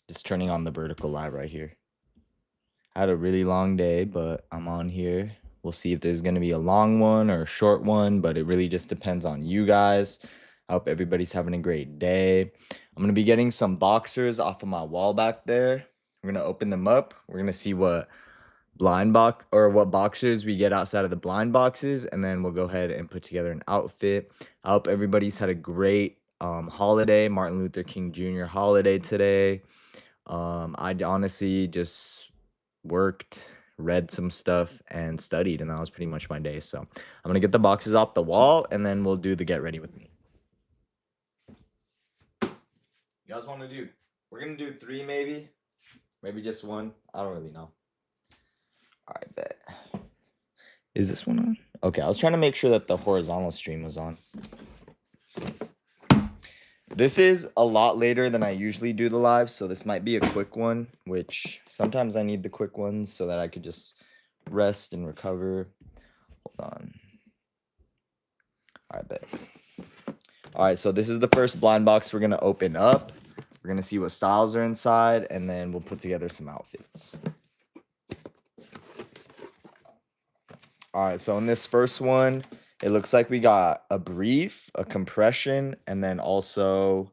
Just turning on the vertical live right here. I had a really long day, but I'm on here. We'll see if there's going to be a long one or a short one, but it really just depends on you guys. I hope everybody's having a great day. I'm going to be getting some boxers off of my wall back there. We're going to open them up. We're going to see what what boxers we get outside of the blind boxes, and then we'll go ahead and put together an outfit. I hope everybody's had a great holiday, Martin Luther King Jr. holiday today. I honestly just worked, read some stuff, and studied, and that was pretty much my day. So I'm gonna get the boxes off the wall, and then we'll do the get ready with me. You guys want to do? We're gonna do 3, maybe just 1. I don't really know. All right, bet. Is this one on? Okay, I was trying to make sure that the horizontal stream was on. This is a lot later than I usually do the live, so this might be a quick one, which sometimes I need the quick ones so that I could just rest and recover. Hold on. All right, bet. All right, so this is the first blind box we're going to open up. We're going to see what styles are inside, and then we'll put together some outfits. All right, so in this first one, it looks like we got a brief, a compression, and then also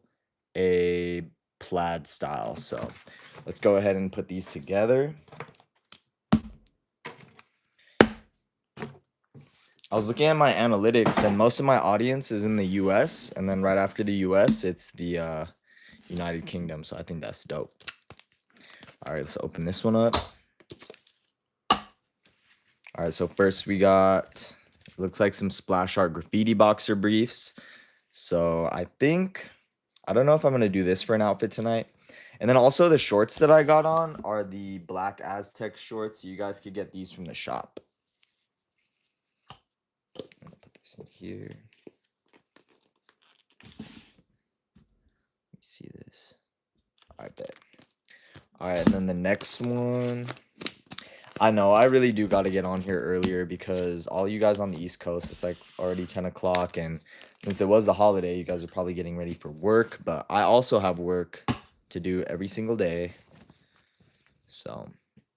a plaid style. So let's go ahead and put these together. I was looking at my analytics, and most of my audience is in the US, and then right after the US, it's the United Kingdom. So I think that's dope. All right, let's open this one up. All right, so first we got, looks like some splash art graffiti boxer briefs. So I don't know if I'm going to do this for an outfit tonight. And then also the shorts that I got on are the black Aztec shorts. You guys could get these from the shop. I'm going to put this in here. Let me see this. I bet. All right, and then the next one. I know, I really do got to get on here earlier because all you guys on the East Coast, it's like already 10 o'clock. And since it was the holiday, you guys are probably getting ready for work. But I also have work to do every single day. So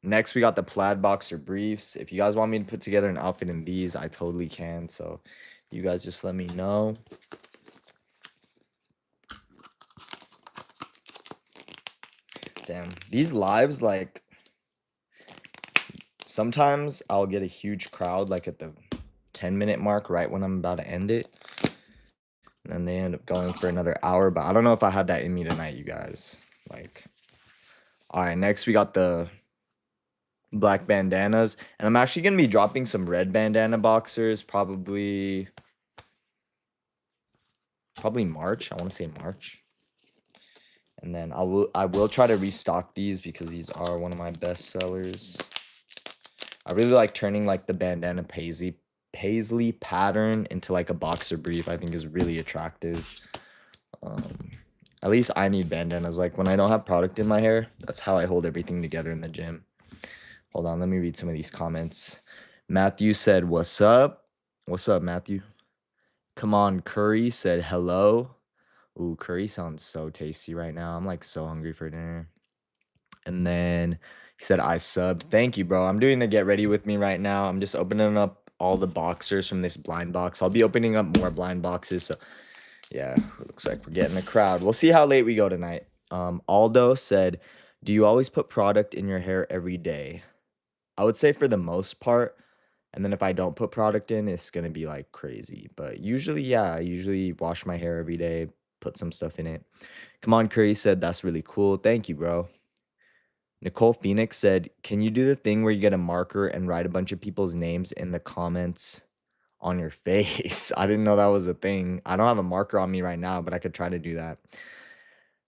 next, we got the plaid boxer briefs. If you guys want me to put together an outfit in these, I totally can. So you guys just let me know. Damn, these lives, like, sometimes I'll get a huge crowd like at the 10-minute mark right when I'm about to end it. And then they end up going for another hour. But I don't know if I had that in me tonight, you guys. Like, all right, next we got the black bandanas. And I'm actually going to be dropping some red bandana boxers probably March. I want to say March. And then I will try to restock these because these are one of my best sellers. I really like turning like the bandana paisley pattern into like a boxer brief. I think is really attractive. At least I need bandanas. Like when I don't have product in my hair, that's how I hold everything together in the gym. Hold on, let me read some of these comments. Matthew said, "What's up?" What's up, Matthew? Come on, Curry said hello. Ooh, curry sounds so tasty right now. I'm like so hungry for dinner. And then he said, I subbed. Thank you, bro. I'm doing the get ready with me right now. I'm just opening up all the boxers from this blind box. I'll be opening up more blind boxes. So yeah, it looks like we're getting a crowd. We'll see how late we go tonight. Aldo said, do you always put product in your hair every day? I would say for the most part. And then if I don't put product in, it's going to be like crazy. But usually, yeah, I usually wash my hair every day, put some stuff in it. Come on, Curry said, that's really cool. Thank you, bro. Nicole Phoenix said, can you do the thing where you get a marker and write a bunch of people's names in the comments on your face? I didn't know that was a thing. I don't have a marker on me right now, but I could try to do that.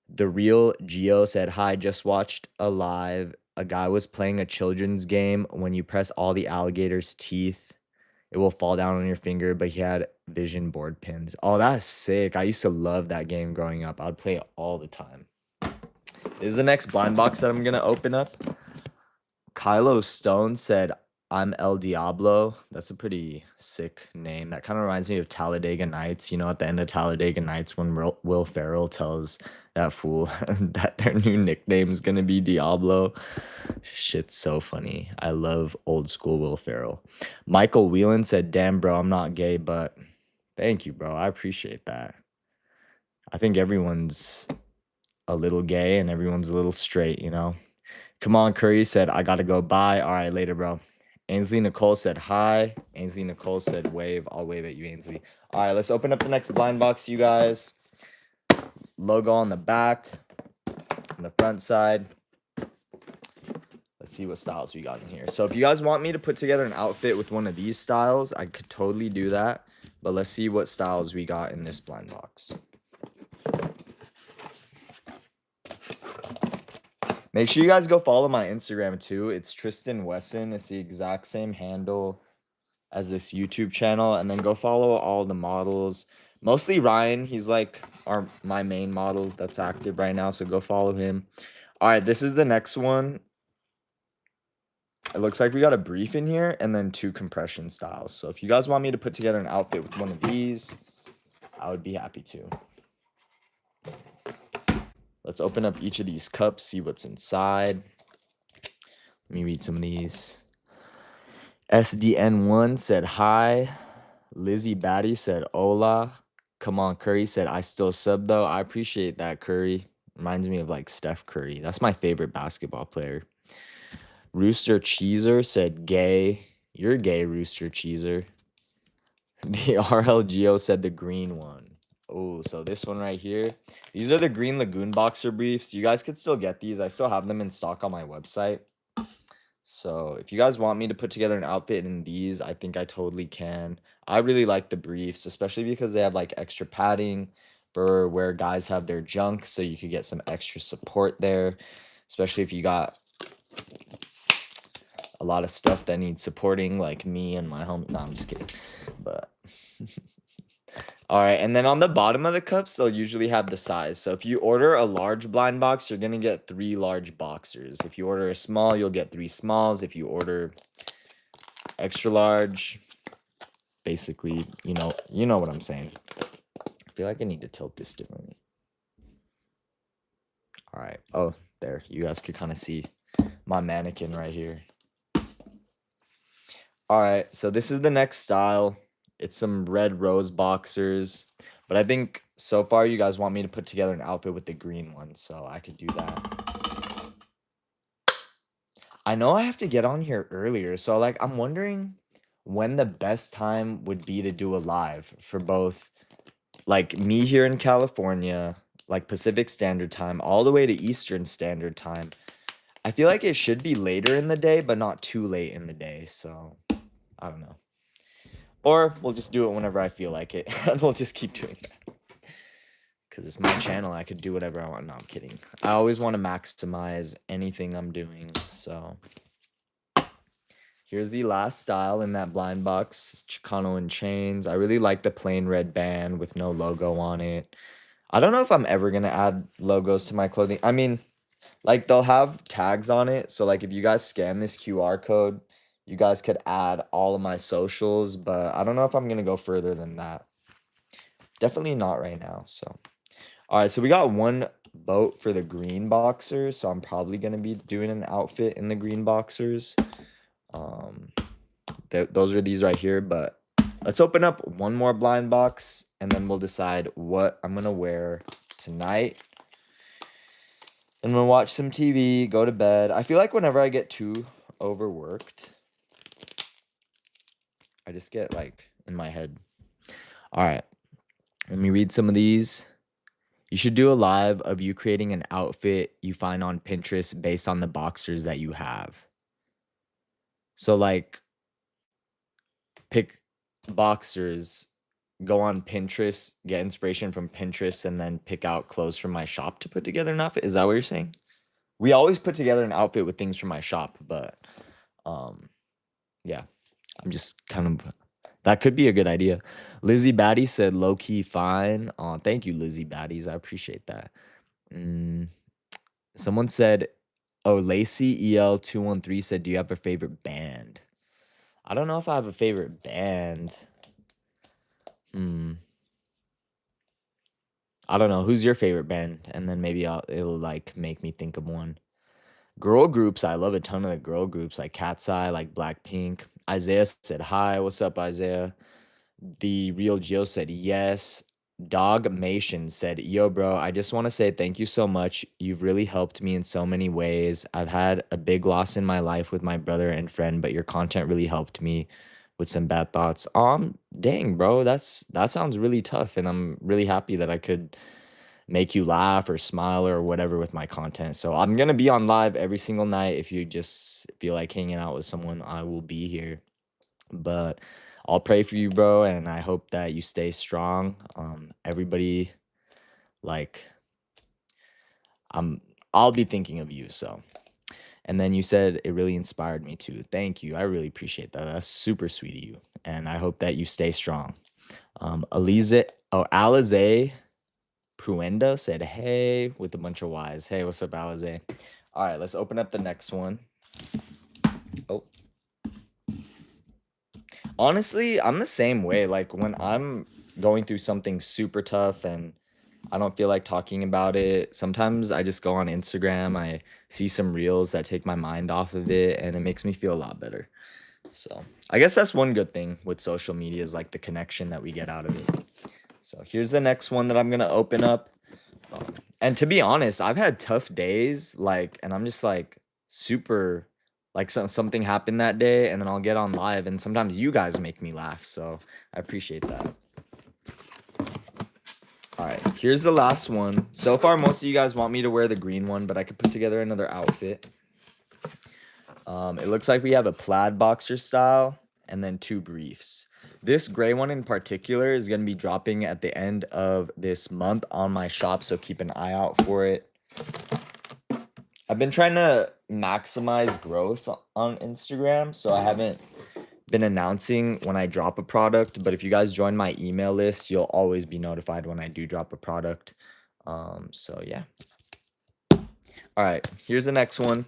The Real Geo said, hi, just watched a live. A guy was playing a children's game. When you press all the alligator's teeth, it will fall down on your finger, but he had vision board pins. Oh, that's sick. I used to love that game growing up. I would play it all the time. This is the next blind box that I'm going to open up. Kylo Stone said, I'm El Diablo. That's a pretty sick name. That kind of reminds me of Talladega Nights. You know, at the end of Talladega Nights, when Will Ferrell tells that fool that their new nickname is gonna be Diablo. Shit's so funny. I love old school Will Ferrell. Michael Whelan said, "Damn, bro, I'm not gay, but thank you, bro. I appreciate that. I think everyone's a little gay and everyone's a little straight, you know." Come on, Curry said, "I gotta go. Bye. All right, later, bro." Ainsley Nicole said hi. Ainsley Nicole said wave. I'll wave at you, Ainsley. All right, let's open up the next blind box, you guys. Logo on the back, on the front side. Let's see what styles we got in here. So if you guys want me to put together an outfit with one of these styles, I could totally do that. But let's see what styles we got in this blind box. Make sure you guys go follow my Instagram too. It's Tristan Wesson. It's the exact same handle as this YouTube channel. And then go follow all the models. Mostly Ryan. He's like my main model that's active right now. So go follow him. All right, this is the next one. It looks like we got a brief in here and then 2 compression styles. So if you guys want me to put together an outfit with one of these, I would be happy to. Let's open up each of these cups, see what's inside. Let me read some of these. SDN1 said hi. Lizzie Batty said hola. Come on, Curry said I still sub though. I appreciate that, Curry. Reminds me of like Steph Curry. That's my favorite basketball player. Rooster Cheeser said gay. You're gay, Rooster Cheeser. The RLGO said the green one. Oh, so this one right here. These are the Green Lagoon boxer briefs. You guys could still get these. I still have them in stock on my website. So if you guys want me to put together an outfit in these, I think I totally can. I really like the briefs, especially because they have like extra padding for where guys have their junk. So you could get some extra support there, especially if you got a lot of stuff that needs supporting like me and my home. No, I'm just kidding. But all right, and then on the bottom of the cups, they'll usually have the size. So if you order a large blind box, you're going to get 3 large boxers. If you order a small, you'll get 3 smalls. If you order extra large, basically, you know what I'm saying. I feel like I need to tilt this differently. All right. Oh, there. You guys could kind of see my mannequin right here. All right, so this is the next style. It's some red rose boxers, but I think so far you guys want me to put together an outfit with the green one, so I could do that. I know I have to get on here earlier, so like I'm wondering when the best time would be to do a live for both like me here in California, like Pacific Standard Time, all the way to Eastern Standard Time. I feel like it should be later in the day, but not too late in the day, so I don't know. Or we'll just do it whenever I feel like it. And we'll just keep doing that. Because it's my channel. I could do whatever I want. No, I'm kidding. I always want to maximize anything I'm doing. So here's the last style in that blind box. Chicano and chains. I really like the plain red band with no logo on it. I don't know if I'm ever going to add logos to my clothing. I mean, like they'll have tags on it. So like if you guys scan this QR code, you guys could add all of my socials, but I don't know if I'm going to go further than that. Definitely not right now. So, all right. So we got one vote for the green boxers. So I'm probably going to be doing an outfit in the green boxers. Those are these right here, but let's open up one more blind box and then we'll decide what I'm going to wear tonight. And we'll watch some TV, go to bed. I feel like whenever I get too overworked, I just get like in my head. All right. Let me read some of these. You should do a live of you creating an outfit you find on Pinterest based on the boxers that you have. So like pick boxers, go on Pinterest, get inspiration from Pinterest, and then pick out clothes from my shop to put together an outfit. Is that what you're saying? We always put together an outfit with things from my shop, but yeah, I'm just kind of, that could be a good idea. Lizzie Batty said low-key fine. Thank you, Lizzie Batties. I appreciate that. Someone said, oh, Lacey EL213 said, do you have a favorite band? I don't know if I have a favorite band. Hmm. I don't know. Who's your favorite band? And then maybe it'll like make me think of one. Girl groups, I love a ton of the girl groups like Cat's Eye, like Blackpink. Isaiah said hi. What's up, Isaiah? The Real Geo said yes. Dogmation said, yo, bro, I just want to say thank you so much. You've really helped me in so many ways. I've had a big loss in my life with my brother and friend, but your content really helped me with some bad thoughts. Dang, bro, that sounds really tough, and I'm really happy that I could make you laugh or smile or whatever with my content. So I'm gonna be on live every single night. If you just feel like hanging out with someone, I will be here. But I'll pray for you, bro, and I hope that you stay strong. Everybody, like, I'm I'll be thinking of you. So, and then you said it really inspired me too. Thank you. I really appreciate that. That's super sweet of you. And I hope that you stay strong. Alize Pruenda said, hey, with a bunch of Y's. Hey, what's up, Alize? All right, let's open up the next one. Oh. Honestly, I'm the same way. Like when I'm going through something super tough and I don't feel like talking about it, sometimes I just go on Instagram, I see some reels that take my mind off of it, and it makes me feel a lot better. So I guess that's one good thing with social media is like the connection that we get out of it. So here's the next one that I'm gonna open up. And to be honest, I've had tough days, like, and I'm just like super, like something happened that day, and then I'll get on live, and sometimes you guys make me laugh, so I appreciate that. All right, here's the last one. So far, most of you guys want me to wear the green one, but I could put together another outfit. It looks like we have a plaid boxer style and then 2 briefs. This gray one in particular is going to be dropping at the end of this month on my shop, so keep an eye out for it. I've been trying to maximize growth on Instagram, so I haven't been announcing when I drop a product, but if you guys join my email list, you'll always be notified when I do drop a product. So yeah. All right, here's the next one.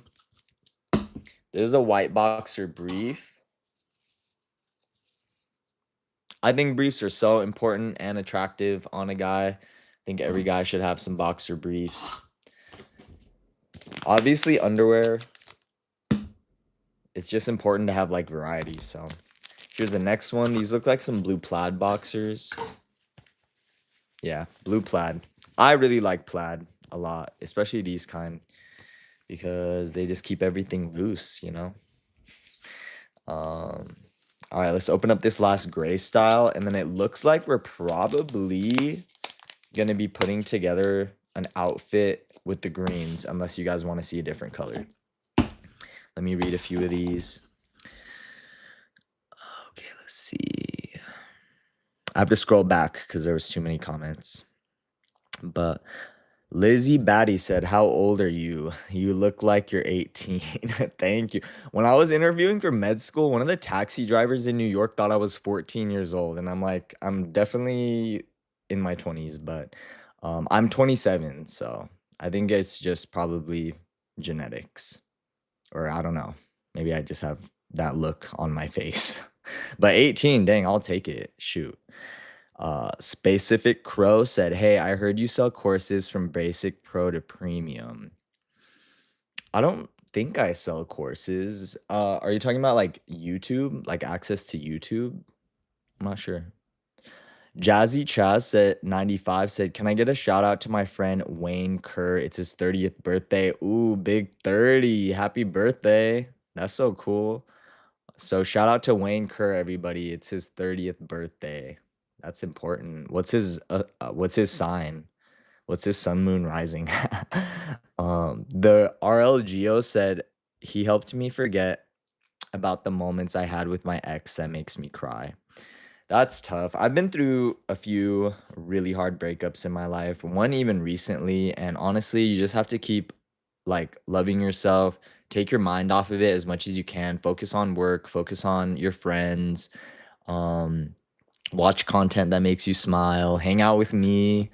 This is a white boxer brief. I think briefs are so important and attractive on a guy. I think every guy should have some boxer briefs. Obviously, underwear, it's just important to have like variety. So here's the next one. These look like some blue plaid boxers. Yeah, blue plaid. I really like plaid a lot, especially these kind, because they just keep everything loose, you know? All right, let's open up this last gray style, and then it looks like we're probably going to be putting together an outfit with the greens, unless you guys want to see a different color. Let me read a few of these. Okay, let's see. I have to scroll back because there was too many comments. But Lizzie Batty said, how old are you? You look like you're 18. Thank you. When I was interviewing for med school, one of the taxi drivers in New York thought I was 14 years old. And I'm like, I'm definitely in my 20s, but I'm 27. So I think it's just probably genetics. Or I don't know. Maybe I just have that look on my face. But 18, dang, I'll take it. Shoot. Specific Crow said, hey, I heard you sell courses from basic pro to premium. I don't think I sell courses. Are you talking about like YouTube, like access to YouTube? I'm not sure. Jazzy Chaz said 95 said, can I get a shout out to my friend Wayne Kerr? It's his 30th birthday. Ooh, big 30. Happy birthday. That's so cool. So shout out to Wayne Kerr, everybody. It's his 30th birthday. That's important. What's his sign? What's his sun moon rising? The RLGO said he helped me forget about the moments I had with my ex that makes me cry. That's tough. I've been through a few really hard breakups in my life, one even recently, and honestly, you just have to keep like loving yourself, take your mind off of it as much as you can, focus on work, focus on your friends, watch content that makes you smile, hang out with me,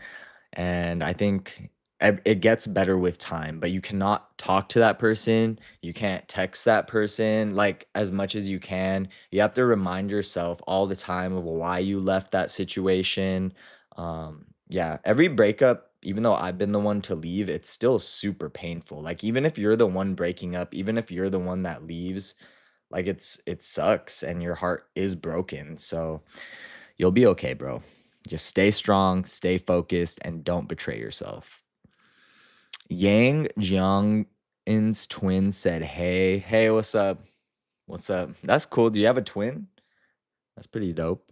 and I think it gets better with time, but you cannot talk to that person. You can't text that person like as much as you can. You have to remind yourself all the time of why you left that situation. Yeah, every breakup, even though I've been the one to leave, it's still super painful. Like even if you're the one breaking up, even if you're the one that leaves, like it sucks and your heart is broken. So you'll be okay, bro. Just stay strong, stay focused, and don't betray yourself. Yang Jiang-in's twin said, "Hey, hey, what's up? What's up? That's cool. Do you have a twin? That's pretty dope."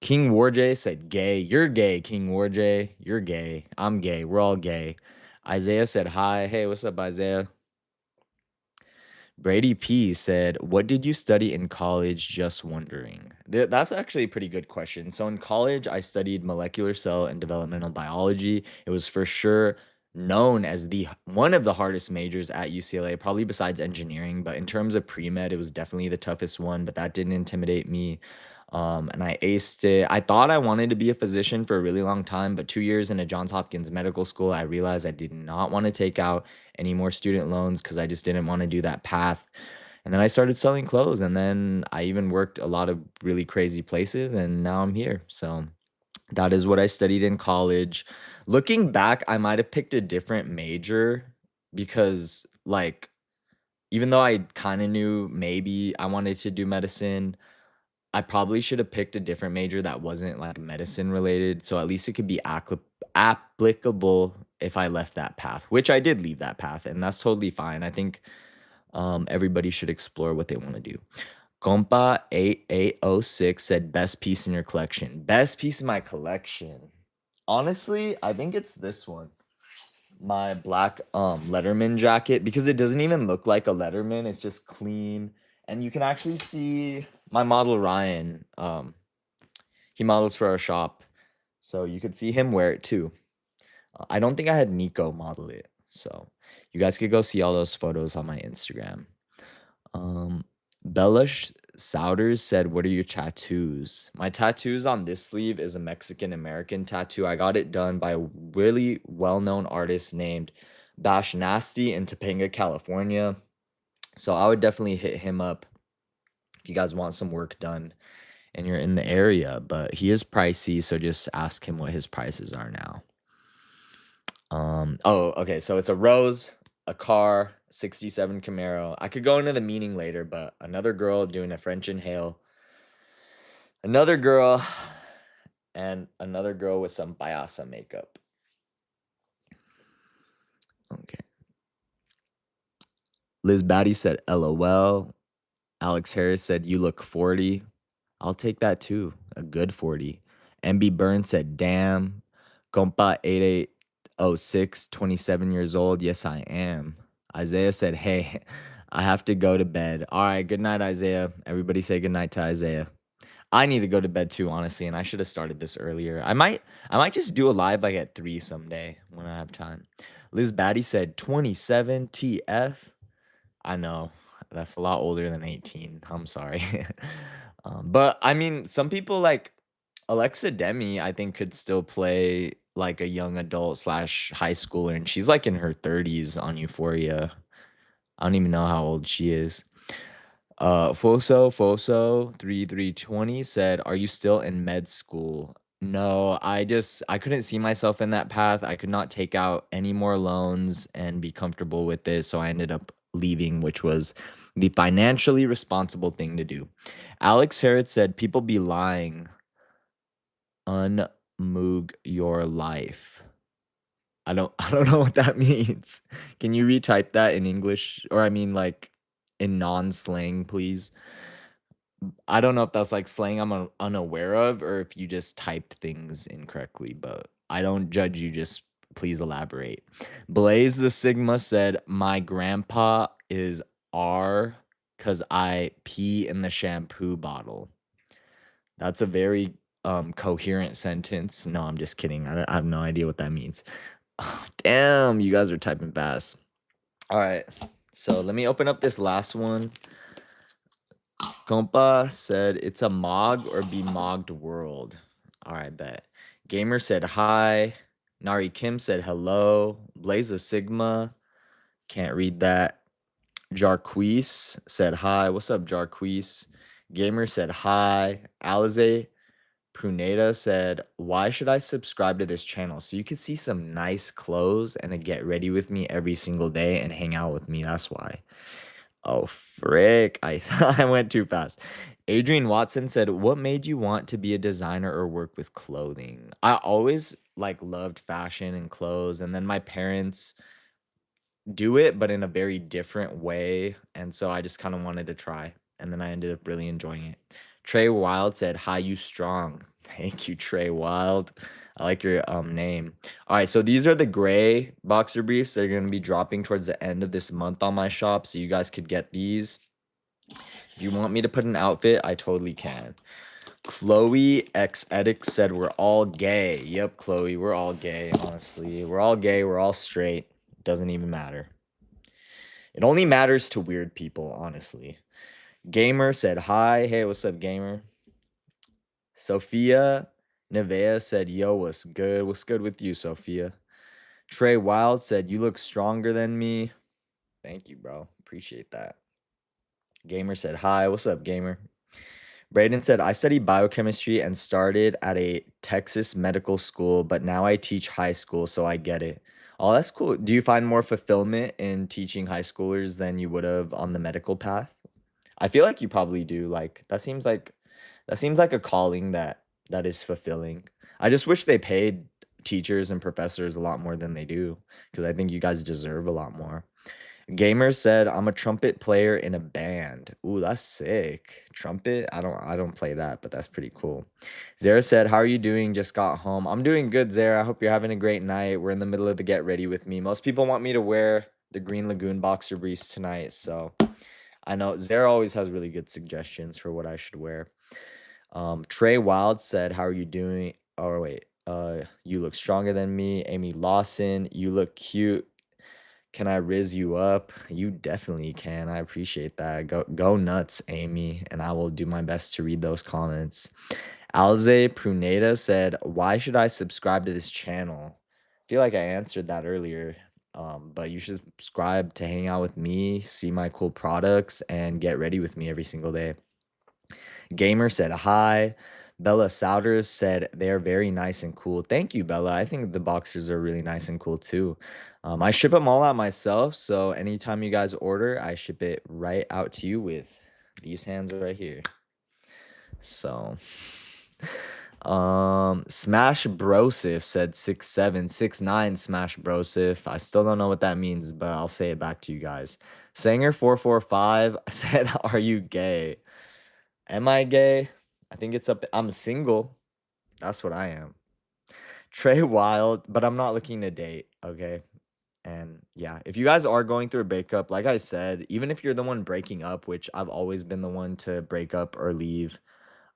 King Warjay said, "Gay. You're gay, King Warjay. You're gay. I'm gay. We're all gay." Isaiah said, "Hi. Hey, what's up, Isaiah?" Brady P said, "What did you study in college? Just wondering." That's actually a pretty good question. So in college, I studied molecular cell and developmental biology. It was for sure known as the one of the hardest majors at UCLA, probably besides engineering. But in terms of pre-med, it was definitely the toughest one, but that didn't intimidate me. And I aced it. I thought I wanted to be a physician for a really long time, but 2 years in a Johns Hopkins medical school, I realized I did not want to take out any more student loans because I just didn't want to do that path. And then I started selling clothes, and then I even worked a lot of really crazy places, and now I'm here. So that is what I studied in college. Looking back, I might have picked a different major because, like, even though I kind of knew maybe I wanted to do medicine, I probably should have picked a different major that wasn't like medicine related. So at least it could be applicable if I left that path, which I did leave that path, and that's totally fine. I think everybody should explore what they want to do. Compa 8806 said best piece in your collection. Best piece in my collection. Honestly, I think it's this one. My black Letterman jacket because it doesn't even look like a Letterman. It's just clean. And you can actually see my model Ryan. He models for our shop. So you could see him wear it too. I don't think I had Nico model it. So you guys could go see all those photos on my Instagram. Um, Bella Souders said, "What are your tattoos?" My tattoos on this sleeve is a Mexican American tattoo. I got it done by a really well known artist named Bash Nasty in Topanga, California. So I would definitely hit him up if you guys want some work done and you're in the area. But he is pricey, so just ask him what his prices are now. Oh, okay. So it's a rose, a car, 67 Camaro. I could go into the meaning later, but another girl doing a French inhale, another girl, and another girl with some Bayasa makeup. Okay. Liz Batty said, "LOL." Alex Harris said, "You look 40." I'll take that too. A good 40. MB Burns said, "Damn." Compa 8806, 27 years old. Yes, I am. Isaiah said, "Hey, I have to go to bed." All right, good night, Isaiah. Everybody say good night to Isaiah. I need to go to bed too, honestly, and I should have started this earlier. I might just do a live like at 3 someday when I have time. Liz Batty said 27 TF. I know that's a lot older than 18. I'm sorry. But I mean, some people like Alexa Demi, I think could still play like a young adult slash high schooler, and she's like in her 30s on Euphoria. I don't even know how old she is. Foso 3320 said, "Are you still in med school?" No, I couldn't see myself in that path. I could not take out any more loans and be comfortable with it, so I ended up leaving, which was the financially responsible thing to do. Alex Harrod said, "People be lying. Unmoog your life." I don't know what that means. Can you retype that in English or I mean like in non-slang, please? I don't know if that's like slang I'm unaware of or if you just typed things incorrectly, but I don't judge you. Just please elaborate. Blaze the Sigma said, "My grandpa is R because I pee in the shampoo bottle." That's a very coherent sentence. No, I'm just kidding. I have no idea what that means. Damn, you guys are typing fast. All right. So let me open up this last one. Compa said it's a Mog or be mogged world. All right, bet. Gamer said hi. Nari Kim said hello. Blaze Sigma, can't read that. Jarquise said hi. What's up, Jarquise? Gamer said hi. Alize Pruneda said, why should I subscribe to this channel? So you can see some nice clothes and get ready with me every single day and hang out with me. That's why. Oh, frick. I went too fast. Adrian Watson said, what made you want to be a designer or work with clothing? I always like loved fashion and clothes. And then my parents do it, but in a very different way. And so I just kind of wanted to try. And then I ended up really enjoying it. Trey Wild said, hi, you strong. Thank you, Trey Wild. I like your name. All right, so these are the gray boxer briefs. They're going to be dropping towards the end of this month on my shop. So you guys could get these. If you want me to put an outfit, I totally can. Chloe X Edix said we're all gay. Yep, Chloe, we're all gay, honestly. We're all gay, we're all straight. Doesn't even matter. It only matters to weird people, honestly. Gamer said hi. Hey, what's up, Gamer? Sophia Nevea said, yo, what's good? What's good with you, Sophia? Trey Wild said, you look stronger than me. Thank you, bro. Appreciate that. Gamer said, hi. What's up, Gamer? Braden said, I studied biochemistry and started at a Texas medical school, but now I teach high school, so I get it. Oh, that's cool. Do you find more fulfillment in teaching high schoolers than you would have on the medical path? I feel like you probably do. Like that seems like a calling that is fulfilling. I just wish they paid teachers and professors a lot more than they do because I think you guys deserve a lot more. Gamer said, "I'm a trumpet player in a band." Ooh, that's sick. Trumpet? I don't play that, but that's pretty cool. Zara said, "How are you doing? Just got home." I'm doing good, Zara. I hope you're having a great night. We're in the middle of the get ready with me. Most people want me to wear the Green Lagoon boxer briefs tonight, so I know Zara always has really good suggestions for what I should wear. Trey Wild said, "How are you doing?" Oh wait, you look stronger than me. Amy Lawson, you look cute. Can I riz you up? You definitely can. I appreciate that. Go nuts, Amy, and I will do my best to read those comments. Alze Pruneda said, "Why should I subscribe to this channel?" I feel like I answered that earlier. But you should subscribe to hang out with me, see my cool products, and get ready with me every single day. Gamer said hi. Bella Souders said they're very nice and cool. Thank you, Bella. I think the boxers are really nice and cool too. I ship them all out myself, so anytime you guys order, I ship it right out to you with these hands right here. So, Smash Brosif said 6'7", 6'9", Smash Brosif. I still don't know what that means, but I'll say it back to you guys. Sanger445 said, "Are you gay?" Am I gay? I think it's up. I'm single. That's what I am. Trey Wild, but I'm not looking to date. Okay. And yeah, if you guys are going through a breakup, like I said, even if you're the one breaking up, which I've always been the one to break up or leave,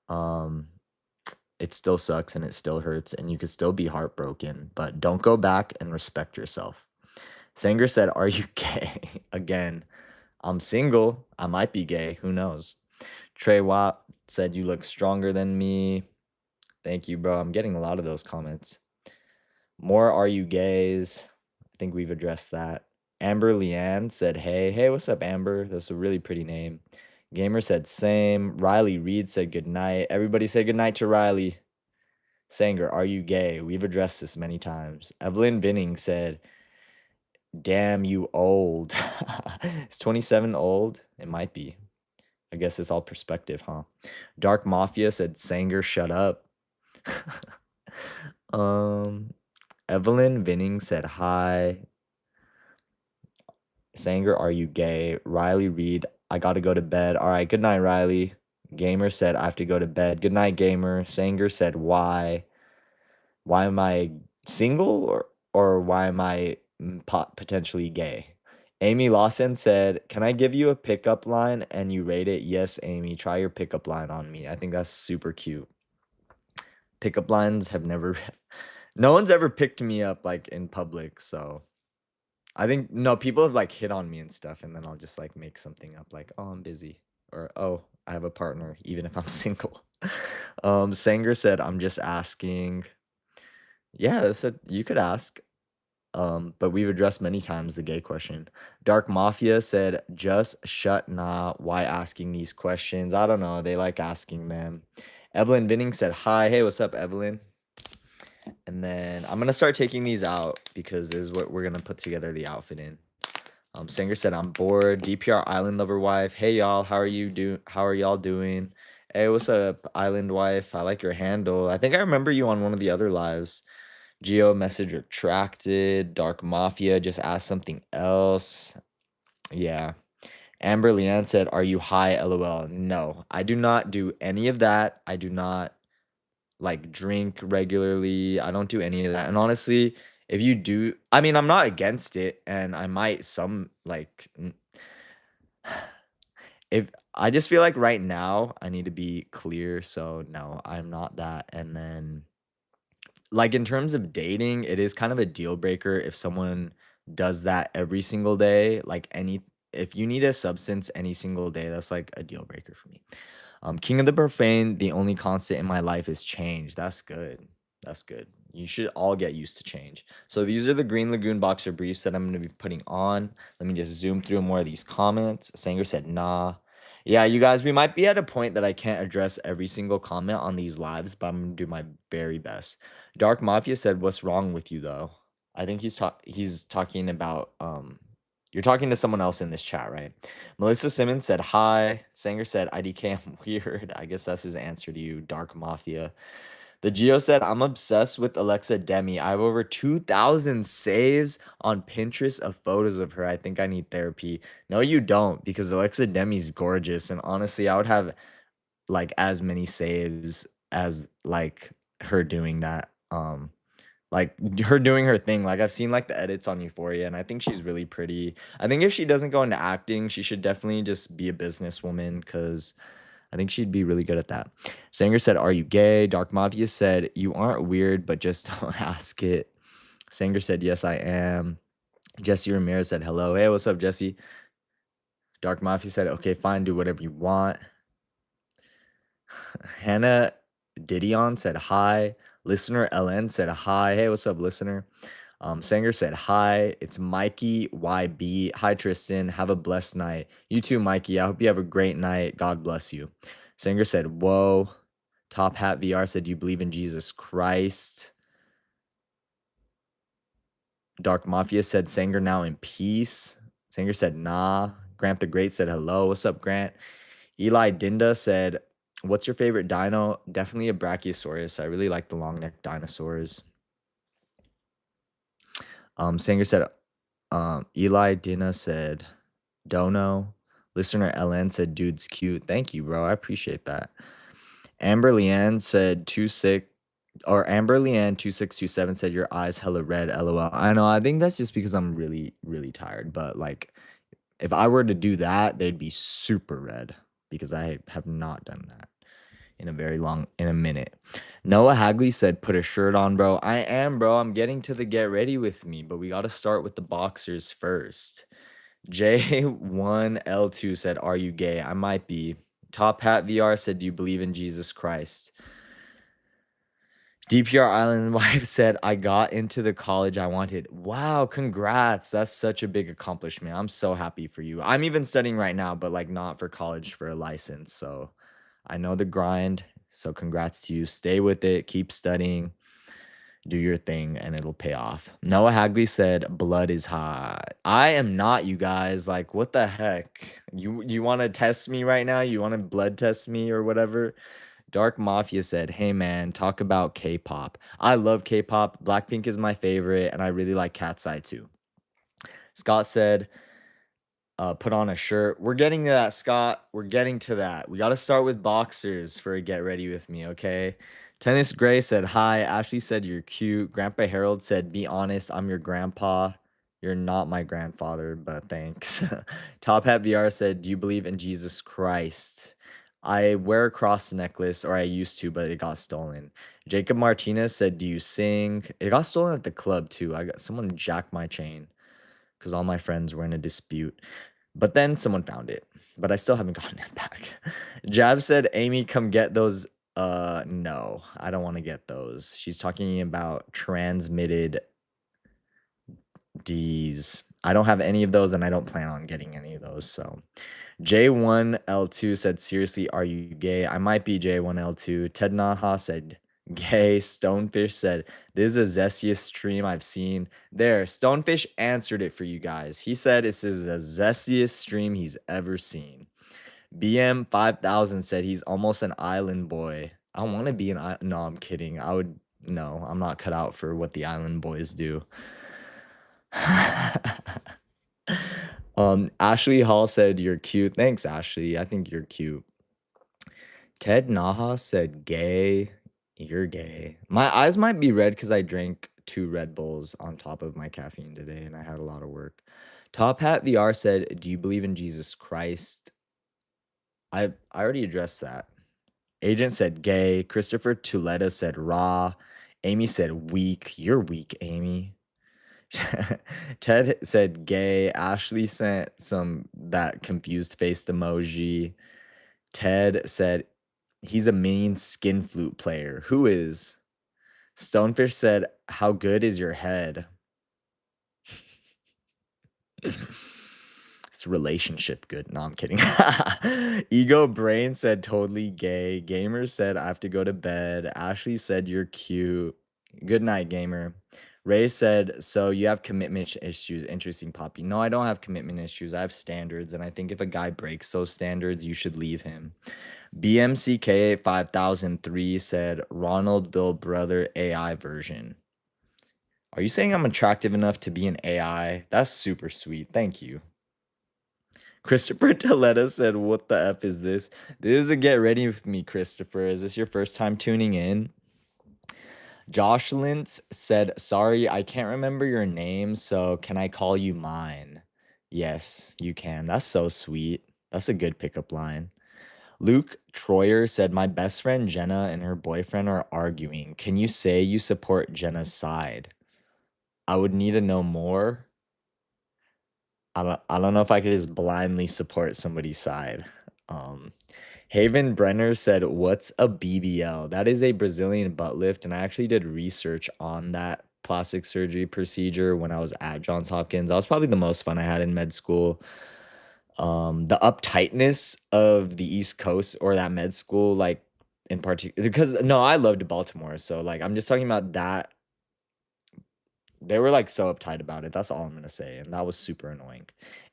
um, it still sucks and it still hurts and you could still be heartbroken, but don't go back and respect yourself. Sanger said, "Are you gay?" Again, I'm single. I might be gay. Who knows? Trey Watt said, "You look stronger than me." Thank you, bro. I'm getting a lot of those comments. More "Are you gays?" I think we've addressed that. Amber Leanne said, hey. Hey, what's up, Amber? That's a really pretty name. Gamer said same. Riley Reed said good night. Everybody say good night to Riley. Sanger, "Are you gay?" We've addressed this many times. Evelyn Vinning said, "Damn, you old." Is 27 old? It might be. I guess it's all perspective, huh? Dark Mafia said, Sanger, shut up. Evelyn Vinning said hi. Sanger, "Are you gay?" Riley Reed, "I gotta go to bed." All right, good night, Riley. Gamer said, "I have to go to bed." Good night, Gamer. Sanger said, why? Why am I single or why am I potentially gay? Amy Lawson said, "Can I give you a pickup line and you rate it?" Yes, Amy, try your pickup line on me. I think that's super cute. Pickup lines have never no one's ever picked me up like in public, so I think no, people have like hit on me and stuff, and then I'll just like make something up like, "Oh, I'm busy," or "Oh, I have a partner," even if I'm single. Sanger said, "I'm just asking." Yeah, you could ask. But we've addressed many times the gay question. Dark Mafia said, just shut nah. Why asking these questions? I don't know. They like asking them. Evelyn Vinning said, hi. Hey, what's up, Evelyn? And then I'm gonna start taking these out because this is what we're gonna put together the outfit in. Singer said, I'm bored. DPR Island Lover Wife. Hey y'all, how are y'all doing? Hey, what's up, Island Wife? I like your handle. I think I remember you on one of the other lives. Geo message retracted. Dark Mafia just asked something else. Yeah. Amber Leanne said, are you high? LOL. No, I do not do any of that. I do not like drink regularly. I don't do any of that. And honestly, if you do, I mean, I'm not against it, and I might some like if I just feel like right now I need to be clear. So no, I'm not that. And then like in terms of dating, it is kind of a deal breaker if someone does that every single day. Like any if you need a substance any single day, that's like a deal breaker for me. King of the Profane, the only constant in my life is change. That's good. That's good. You should all get used to change. So these are the Green Lagoon boxer briefs that I'm going to be putting on. Let me just zoom through more of these comments. Sanger said, nah. Yeah, you guys, we might be at a point that I can't address every single comment on these lives, but I'm going to do my very best. Dark Mafia said, what's wrong with you, though? I think he's talking about, you're talking to someone else in this chat, right? Melissa Simmons said, hi. Sanger said, IDK, I'm weird. I guess that's his answer to you, Dark Mafia. The Geo said, I'm obsessed with Alexa Demi. I have over 2,000 saves on Pinterest of photos of her. I think I need therapy. No, you don't, because Alexa Demi's gorgeous. And honestly, I would have like as many saves as like her doing that. Like her doing her thing. Like I've seen like the edits on Euphoria, and I think she's really pretty. I think if she doesn't go into acting, she should definitely just be a businesswoman because I think she'd be really good at that. Sanger said, are you gay? Dark Mafia said, you aren't weird, but just don't ask it. Sanger said, yes, I am. Jesse Ramirez said, hello. Hey, what's up, Jesse? Dark Mafia said, okay, fine, do whatever you want. Hannah Didion said, hi. Listener LN said, hi. Hey, what's up, listener? Sanger said, hi, it's Mikey YB. Hi, Tristan. Have a blessed night. You too, Mikey. I hope you have a great night. God bless you. Sanger said, whoa. Top Hat VR said, you believe in Jesus Christ. Dark Mafia said, Sanger now in peace. Sanger said, nah. Grant the Great said, hello. What's up, Grant? Eli Dinda said, what's your favorite dino? Definitely a Brachiosaurus. I really like the long neck dinosaurs. Sanger said, Eli Dinda said, Dono. Listener LN said, dude's cute. Thank you, bro. I appreciate that. Amber Leanne said, Amber Leanne 2627 said, your eyes hella red, LOL. I know. I think that's just because I'm really, really tired. But like, if I were to do that, they'd be super red because I have not done that in a minute. Noah Hagley said, put a shirt on, bro. I am, bro. I'm getting to the get ready with me, but we got to start with the boxers first. J1L2 said, are you gay? I might be. Top Hat VR said, do you believe in Jesus Christ? DPR Island Wife said, I got into the college I wanted. Wow, congrats. That's such a big accomplishment. I'm so happy for you. I'm even studying right now, but like not for college, for a license. So I know the grind. So congrats to you. Stay with it. Keep studying. Do your thing and it'll pay off. Noah Hagley said, blood is hot. I am not, you guys. Like, what the heck? You want to test me right now? You want to blood test me or whatever? Dark Mafia said, hey man, talk about K-pop. I love K-pop. Blackpink is my favorite, and I really like Cat's Eye too. Scott said, put on a shirt. We're getting to that, Scott. We're getting to that. We got to start with boxers for a get ready with me, okay? Tennis Gray said, hi. Ashley said, you're cute. Grandpa Harold said, be honest, I'm your grandpa. You're not my grandfather, but thanks. Top Hat VR said, do you believe in Jesus Christ? I wear a cross necklace, or I used to, but it got stolen. Jacob Martinez said, do you sing? It got stolen at the club, too. Someone jacked my chain because all my friends were in a dispute. But then someone found it. But I still haven't gotten it back. Jab said, Amy, come get those No, I don't want to get those. She's talking about transmitted D's. I don't have any of those, and I don't plan on getting any of those. So J1L2 said, seriously, are you gay? I might be J1L2. Ted Naha said, gay. Stonefish said, this is the zestiest stream I've seen. There, Stonefish answered it for you guys. He said this is the zestiest stream he's ever seen. BM5000 said he's almost an island boy. I want to be an island. No, I'm kidding. No, I'm not cut out for what the island boys do. Ashley Hall said you're cute. Thanks, Ashley. I think you're cute. Ted Naha said gay. You're gay. My eyes might be red because I drank 2 Red Bulls on top of my caffeine today and I had a lot of work. Top Hat VR said, do you believe in Jesus Christ? I already addressed that. Agent said gay. Christopher Tuleta said raw. Amy said weak. You're weak, Amy. Ted said gay. Ashley sent that confused faced emoji. Ted said he's a mean skin flute player. Who is? Stonefish said, how good is your head? It's relationship good. No, I'm kidding. Ego Brain said totally gay. Gamer said I have to go to bed. Ashley said you're cute. Good night, gamer. Ray said, so you have commitment issues. Interesting, Poppy. No, I don't have commitment issues. I have standards, and I think if a guy breaks those standards, you should leave him. BMCK 5003 said Ronald Bill Brother AI version. Are you saying I'm attractive enough to be an AI? That's super sweet. Thank you. Christopher Taletta said, what the F is this? This is a get ready with me, Christopher. Is this your first time tuning in? Josh Lintz said, sorry, I can't remember your name, so can I call you mine? Yes, you can. That's so sweet. That's a good pickup line. Luke Troyer said, my best friend Jenna and her boyfriend are arguing. Can you say you support Jenna's side? I would need to know more. I don't know if I could just blindly support somebody's side. Haven Brenner said, what's a BBL? That is a Brazilian butt lift, and I actually did research on that plastic surgery procedure when I was at Johns Hopkins. That was probably the most fun I had in med school. The uptightness of the East Coast or that med school, like in particular, because no, I loved Baltimore, so like I'm just talking about that. They were like so uptight about it. That's all I'm gonna say, and that was super annoying.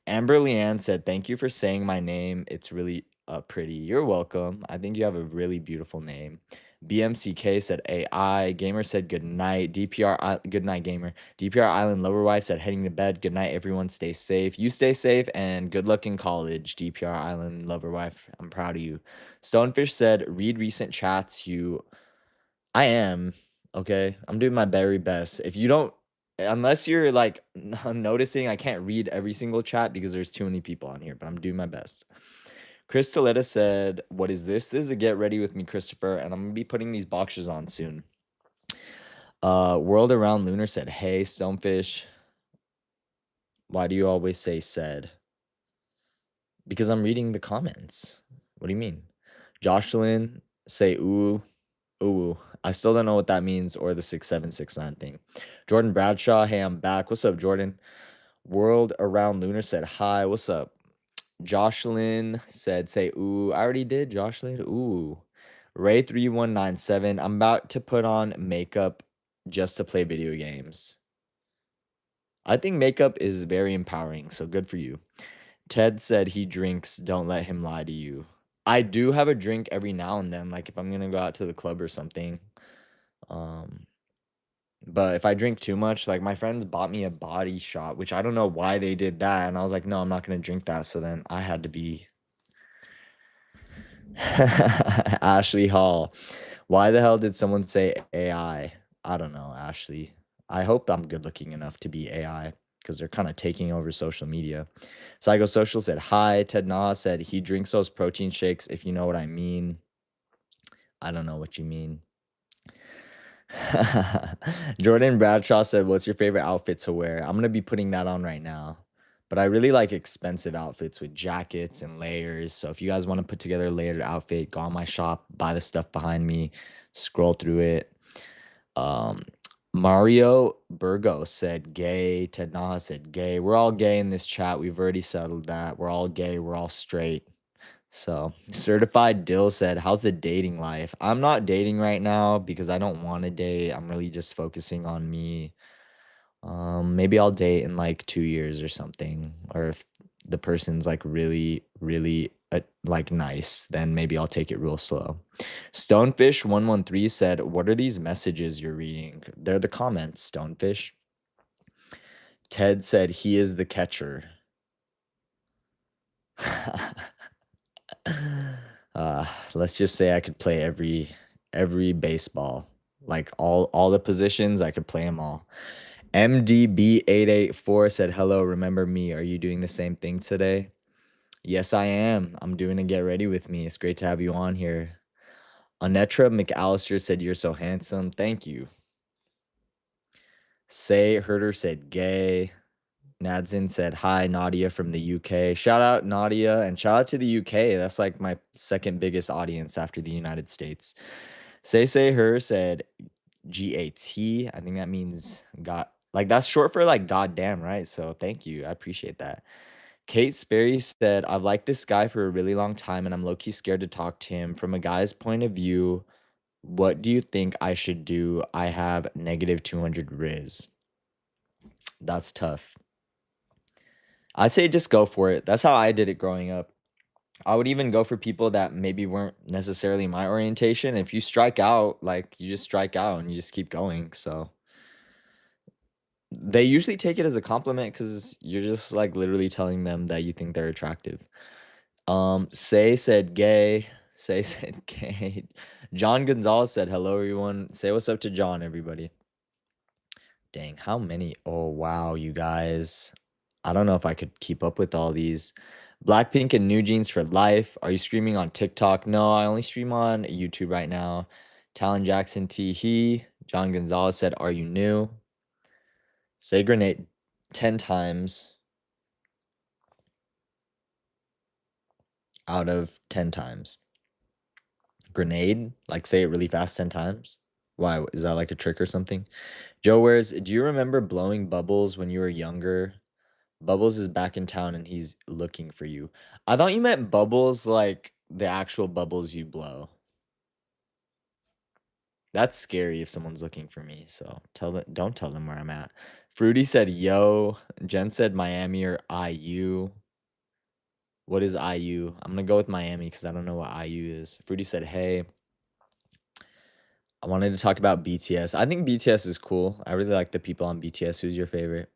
Amber Leanne said, "Thank you for saying my name. It's really pretty. You're welcome. I think you have a really beautiful name." BMCK said AI. Gamer said good night. Good night, gamer. DPR Island Lower Wife said heading to bed. Good night, everyone. Stay safe. You stay safe and good luck in college. DPR Island Lover Wife. I'm proud of you. Stonefish said read recent chats. I am. Okay. I'm doing my very best. If you don't, unless you're like noticing, I can't read every single chat because there's too many people on here, but I'm doing my best. Chris Taletta said, what is this? This is a get ready with me, Christopher, and I'm gonna be putting these boxers on soon. World Around Lunar said, hey, Stonefish. Why do you always say said? Because I'm reading the comments. What do you mean? Jocelyn say ooh. Ooh, I still don't know what that means or the 6769 thing. Jordan Bradshaw, hey, I'm back. What's up, Jordan? World Around Lunar said hi. What's up? Jocelyn said, say ooh. I already did, Jocelyn. Ooh. Ray3197, I'm about to put on makeup just to play video games. I think makeup is very empowering, so good for you. Ted said he drinks. Don't let him lie to you. I do have a drink every now and then, like if I'm gonna go out to the club or something. But if I drink too much, like my friends bought me a Body Shot, which I don't know why they did that, and I was like, no, I'm not gonna drink that. So then I had to be Ashley Hall. Why the hell did someone say AI? I don't know, Ashley. I hope I'm good looking enough to be AI because they're kind of taking over social media. Psychosocial said hi. Ted Nah said he drinks those protein shakes, if you know what I mean. I don't know what you mean. Jordan Bradshaw said, what's your favorite outfit to wear? I'm going to be putting that on right now. But I really like expensive outfits with jackets and layers. So if you guys want to put together a layered outfit, go on my shop, buy the stuff behind me, scroll through it. Um, Mario Burgos said gay. Ted Naha said gay. We're all gay in this chat. We've already settled that. We're all gay. We're all straight. So, certified Dill said, "How's the dating life?" I'm not dating right now because I don't want to date. I'm really just focusing on me. Maybe I'll date in like 2 years or something. Or if the person's like really, really like nice, then maybe I'll take it real slow. Stonefish113 said, "What are these messages you're reading?" They're the comments, Stonefish. Ted said, "He is the catcher." Let's just say I could play every baseball. Like all the positions, I could play them all. MDB884 said, "Hello, remember me? Are you doing the same thing today?" Yes, I am. I'm doing a get ready with me. It's great to have you on here. Anetra McAllister said, "You're so handsome." Thank you. Say Herder said, "Gay." Nadsin said, "Hi, Nadia from the UK." Shout out Nadia and shout out to the UK. That's like my second biggest audience after the United States. Say Her said, GAT. I think that means God. Like that's short for like goddamn, right? So thank you. I appreciate that. Kate Sperry said, "I've liked this guy for a really long time and I'm low-key scared to talk to him. From a guy's point of view, what do you think I should do? I have negative 200 Riz." That's tough. I'd say just go for it. That's how I did it growing up. I would even go for people that maybe weren't necessarily my orientation. If you strike out, like you just strike out and you just keep going. So they usually take it as a compliment because you're just like literally telling them that you think they're attractive. Say said gay. Say said gay. John Gonzalez said hello, everyone. Say what's up to John, everybody. Dang, how many? Oh, wow, you guys. I don't know if I could keep up with all these. Blackpink and New Jeans for life. Are you streaming on TikTok? No, I only stream on YouTube right now. Talon Jackson T. He. John Gonzalez said, "Are you new?" Say grenade 10 times out of 10 times. Grenade? Like say it really fast 10 times? Why? Is that like a trick or something? Joe Wears, do you remember blowing Bubbles when you were younger? Bubbles is back in town and he's looking for you. I thought you meant bubbles like the actual bubbles you blow. That's scary if someone's looking for me. So don't tell them where I'm at. Fruity said yo. Jen said Miami or IU. What is IU? I'm gonna go with Miami because I don't know what IU is. Fruity said hey. I wanted to talk about BTS. I think BTS is cool. I really like the people on BTS. Who's your favorite?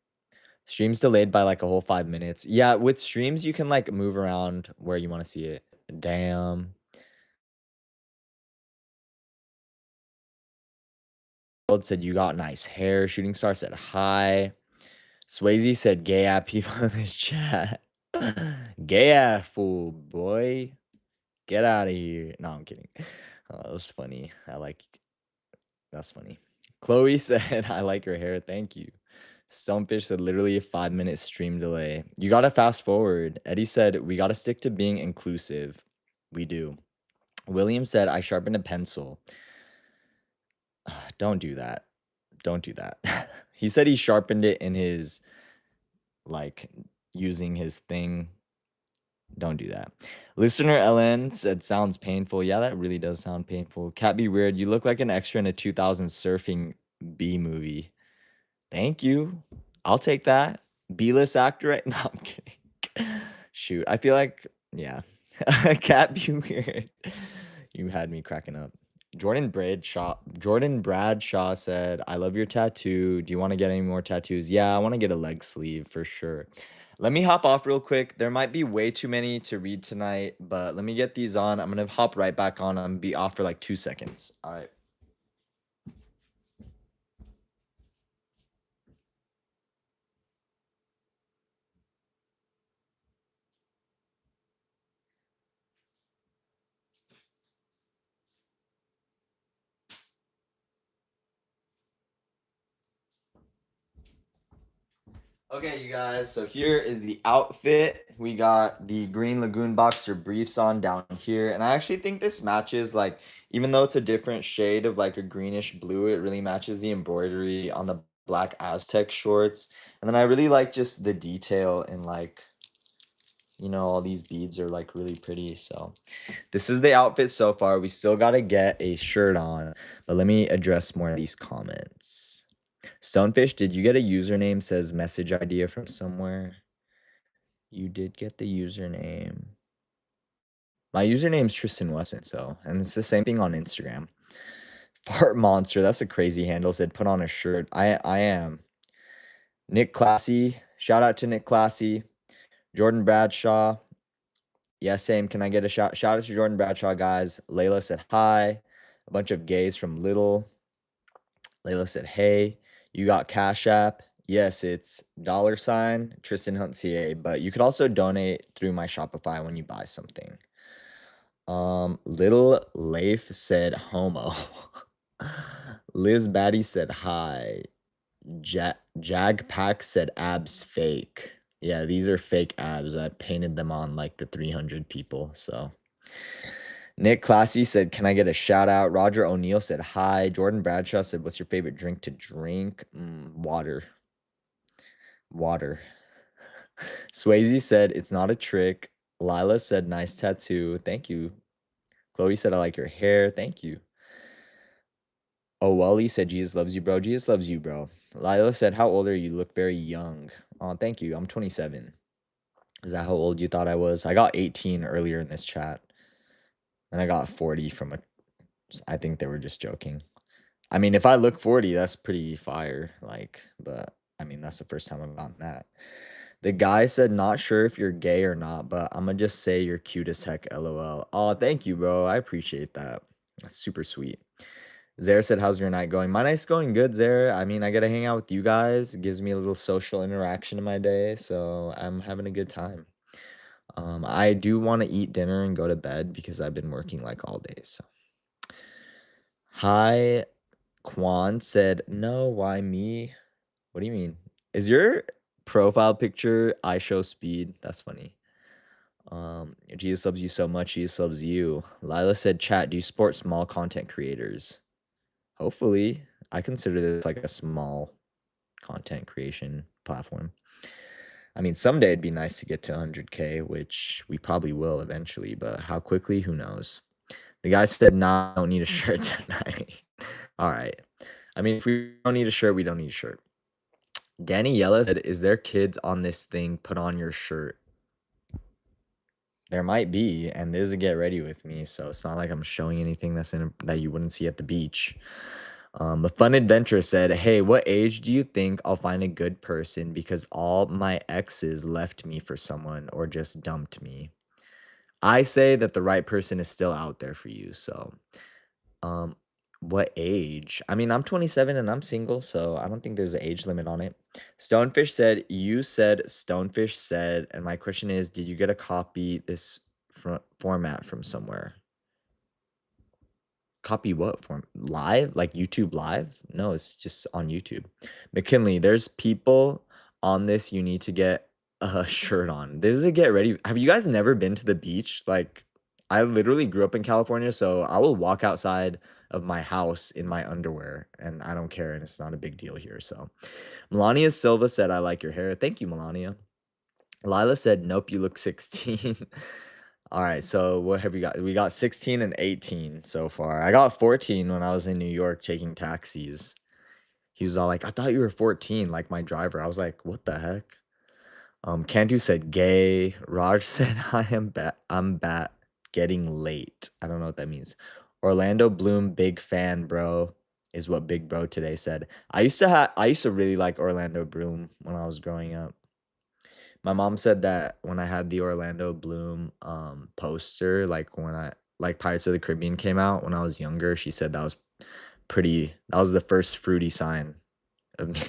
Streams delayed by like a whole 5 minutes. Yeah, with streams you can like move around where you want to see it. Damn. World said you got nice hair. Shooting Star said hi. Swayze said gay ass people in this chat. Gay ass fool, boy. Get out of here. No, I'm kidding. Oh, that was funny. That's funny. Chloe said, "I like your hair. Thank you." Stonefish said, "Literally a 5 minute stream delay." You gotta fast forward. Eddie said, "We gotta stick to being inclusive." We do. William said, "I sharpened a pencil." Don't do that. Don't do that. He said he sharpened it in his like using his thing. Don't do that. Listener LN said, "Sounds painful." Yeah, that really does sound painful. Cat Be Weird, you look like an extra in a 2000 surfing B movie. Thank you. I'll take that. B-list actor, right? No, I'm kidding. Shoot, I feel like, yeah. Cat Be Weird. You had me cracking up. Jordan Bradshaw said, "I love your tattoo. Do you want to get any more tattoos?" Yeah, I want to get a leg sleeve for sure. Let me hop off real quick. There might be way too many to read tonight, but let me get these on. I'm gonna hop right back on. I'm gonna be off for like 2 seconds. All right. Okay, you guys, so here is the outfit. We got the Green Lagoon boxer briefs on down here, and I actually think this matches, like, even though it's a different shade of like a greenish blue, it really matches the embroidery on the black Aztec shorts. And then I really like just the detail in like, all these beads are like really pretty. So this is the outfit so far. We still got to get a shirt on, but let me address more of these comments. Stonefish, did you get a username? Says message idea from somewhere. You did get the username. My username's Tristan Wesson, and it's the same thing on Instagram. Fart Monster, that's a crazy handle. Said put on a shirt. I am. Nick Classy, shout out to Nick Classy. Jordan Bradshaw, yeah, same. Can I get a shout out to Jordan Bradshaw, guys? Layla said hi. A bunch of gays from Little. Layla said, hey, you got Cash App? Yes, it's $ Tristan Hunt CA, but you could also donate through my Shopify when you buy something. Little Leif said homo. Liz Batty said hi. Jag Pack said abs fake. Yeah, these are fake abs. I painted them on like the 300 people. So Nick Classy said, can I get a shout out? Roger O'Neill said hi. Jordan Bradshaw said, what's your favorite drink to drink? Water. Water. Swayze said, it's not a trick. Lila said, nice tattoo. Thank you. Chloe said, I like your hair. Thank you. Oh, Wally said, Jesus loves you, bro. Jesus loves you, bro. Lila said, how old are you? You look very young. Oh, thank you. I'm 27. Is that how old you thought I was? I got 18 earlier in this chat. And I got 40 from I think they were just joking. I mean, if I look 40, that's pretty fire. Like, but I mean, that's the first time I've gotten that. The guy said, not sure if you're gay or not, but I'm gonna just say you're cute as heck, lol. Oh, thank you, bro. I appreciate that. That's super sweet. Zare said, how's your night going? My night's going good, Zare. I mean, I get to hang out with you guys. It gives me a little social interaction in my day, so I'm having a good time. I do want to eat dinner and go to bed because I've been working like all day. So, hi, Quan said, no, why me? What do you mean? Is your profile picture I show speed? That's funny. Jesus loves you so much. Jesus loves you. Lila said, chat, do you support small content creators? Hopefully. I consider this like a small content creation platform. I mean, someday it'd be nice to get to 100K, which we probably will eventually, but how quickly, who knows? The guy said, nah, I don't need a shirt tonight. All right. I mean, if we don't need a shirt, we don't need a shirt. Danny Yella said, is there kids on this thing? Put on your shirt. There might be, and there's a get ready with me, so it's not like I'm showing anything that you wouldn't see at the beach. A Fun Adventure said, hey, what age do you think I'll find a good person because all my exes left me for someone or just dumped me? I say that the right person is still out there for you. So, um, what age? I mean, I'm 27 and I'm single, so I don't think there's an age limit on it. Stonefish said, you said Stonefish said, and my question is, did you get a copy this format from somewhere? Copy what form? Live? Like YouTube Live? No, it's just on YouTube. McKinley, there's people on this you need to get a shirt on. This is a get ready. Have you guys never been to the beach? Like, I literally grew up in California, so I will walk outside of my house in my underwear and I don't care, and it's not a big deal here. So, Melania Silva said, I like your hair. Thank you, Melania. Lila said, nope, you look 16. All right, so what have we got? We got 16 and 18 so far. I got 14 when I was in New York taking taxis. He was all like, I thought you were 14, like my driver. I was like, what the heck? Cantu said gay. Raj said, I'm bat getting late. I don't know what that means. Orlando Bloom, big fan, bro, is what Big Bro today said. I used to really like Orlando Bloom when I was growing up. My mom said that when I had the Orlando Bloom poster, like when Pirates of the Caribbean came out when I was younger, she said that was the first fruity sign of me.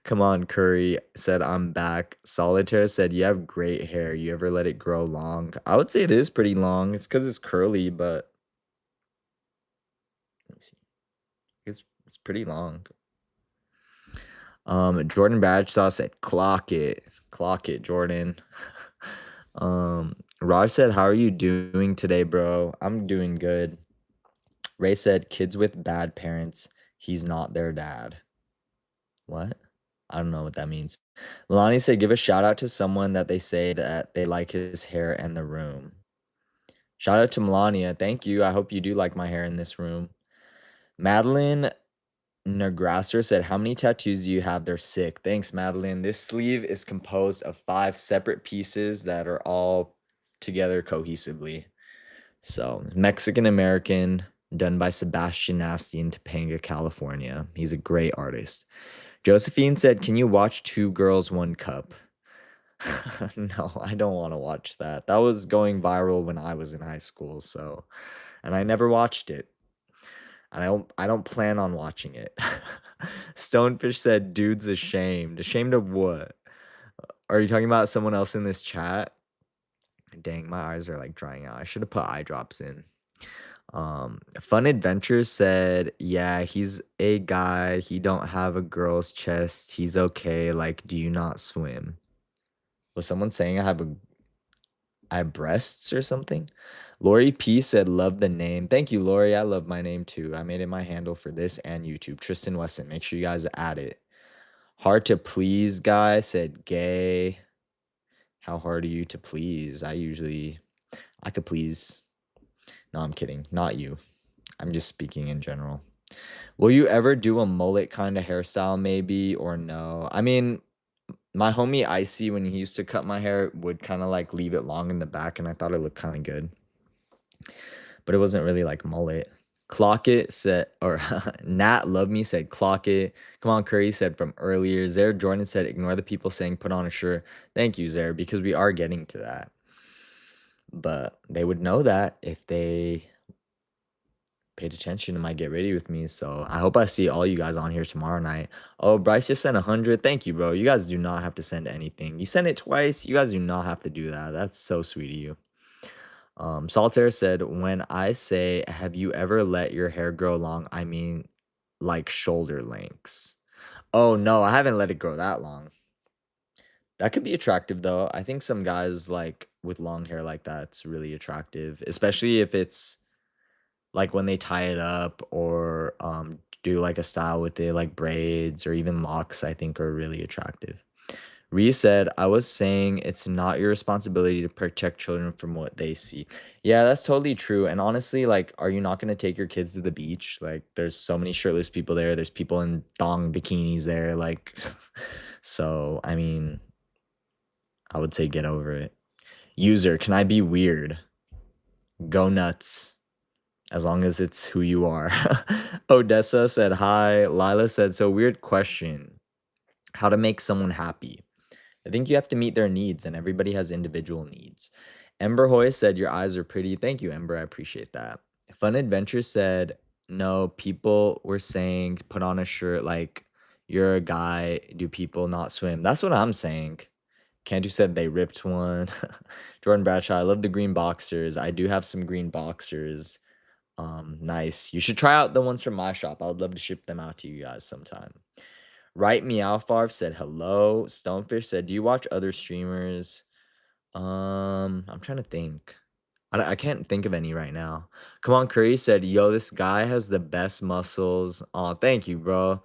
Come on, Curry said I'm back. Solitaire said you have great hair. You ever let it grow long? I would say it is pretty long. It's because it's curly, but let me see. It's pretty long. Jordan Bradshaw said, clock it, Jordan. Raj said, how are you doing today, bro? I'm doing good. Ray said, kids with bad parents, he's not their dad. What? I don't know what that means. Lonnie said, give a shout out to someone that they say that they like his hair in the room. Shout out to Melania. Thank you. I hope you do like my hair in this room. Madeline Negrasser said, how many tattoos do you have? They're sick. Thanks, Madeline. This sleeve is composed of 5 separate pieces that are all together cohesively. So, Mexican American, done by Sebastian Nasty in Topanga, California. He's a great artist. Josephine said, can you watch Two Girls, One Cup? No, I don't want to watch that. That was going viral when I was in high school, so and I never watched it. And I don't plan on watching it. Stonefish said, dude's ashamed. Ashamed of what? Are you talking about someone else in this chat? Dang, my eyes are like drying out. I should have put eye drops in. Fun Adventures said, yeah, he's a guy. He don't have a girl's chest. He's okay. Like, do you not swim? Was someone saying I have breasts or something? Lori P said, love the name. Thank you, Lori. I love my name too. I made it my handle for this and YouTube. Tristan Wesson. Make sure you guys add it. Hard to please guy said, gay. How hard are you to please? I could please. No, I'm kidding. Not you. I'm just speaking in general. Will you ever do a mullet kind of hairstyle maybe or no? I mean, my homie Icy, when he used to cut my hair, would kind of like leave it long in the back, and I thought it looked kind of good. But it wasn't really like mullet. Clock it said, or Nat Love Me said, clock it. Come on, Curry said from earlier. Zaire Jordan said, ignore the people saying put on a shirt. Thank you, Zaire, because we are getting to that. But they would know that if they paid attention to my Get Ready With Me. So I hope I see all you guys on here tomorrow night. Oh, Bryce just sent 100. Thank you, bro. You guys do not have to send anything. You sent it twice. You guys do not have to do that. That's so sweet of you. Solitaire said, when I say, have you ever let your hair grow long? I mean, like shoulder lengths. Oh, no, I haven't let it grow that long. That could be attractive, though. I think some guys like with long hair like that's really attractive, especially if it's like when they tie it up or do like a style with it, like braids or even locks, I think are really attractive. Rhea said, I was saying it's not your responsibility to protect children from what they see. Yeah, that's totally true. And honestly, like, are you not going to take your kids to the beach? Like, there's so many shirtless people there. There's people in thong bikinis there. Like, so, I mean, I would say get over it. User, can I be weird? Go nuts. As long as it's who you are. Odessa said hi. Lila said, so weird question. How to make someone happy? I think you have to meet their needs, and everybody has individual needs. Ember Hoy said, your eyes are pretty. Thank you, Ember. I appreciate that. Fun Adventure said, no, people were saying put on a shirt like you're a guy. Do people not swim? That's what I'm saying. Cantu said they ripped one. Jordan Bradshaw, I love the green boxers. I do have some green boxers. Nice. You should try out the ones from my shop. I would love to ship them out to you guys sometime. Right Meowfarf said hello. Stonefish said, do you watch other streamers? I'm trying to think. I can't think of any right now. Come on, Curry said, yo, this guy has the best muscles. Oh, thank you, bro.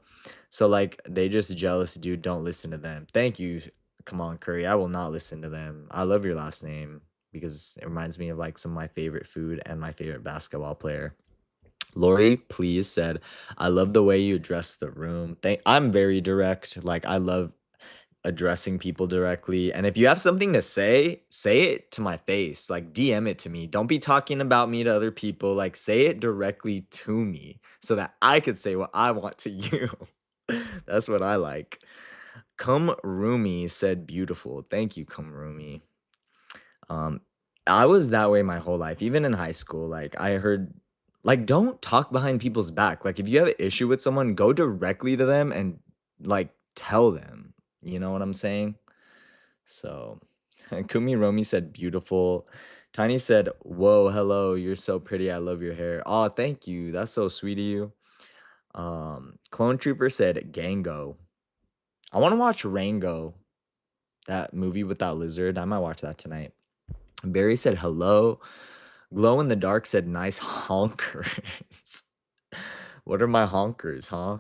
So like they just jealous, dude. Don't listen to them. Thank you. Come on, Curry. I will not listen to them. I love your last name because it reminds me of like some of my favorite food and my favorite basketball player. Lori, please said, I love the way you address the room. I'm very direct. Like I love addressing people directly. And if you have something to say it to my face. Like DM it to me. Don't be talking about me to other people. Like say it directly to me so that I could say what I want to you. That's what I like. Come Rumi said beautiful. Thank you, Come Rumi. I was that way my whole life, even in high school. Like I heard like don't talk behind people's back. Like if you have an issue with someone, go directly to them and like tell them. You know what I'm saying? So Kumi Romi said beautiful. Tiny said, whoa, hello, you're so pretty. I love your hair. Oh, thank you. That's so sweet of you. Clone Trooper said Gango. I want to watch Rango, that movie with that lizard. I might watch that tonight. Barry said hello. Glow in the dark said nice honkers. What are my honkers, huh?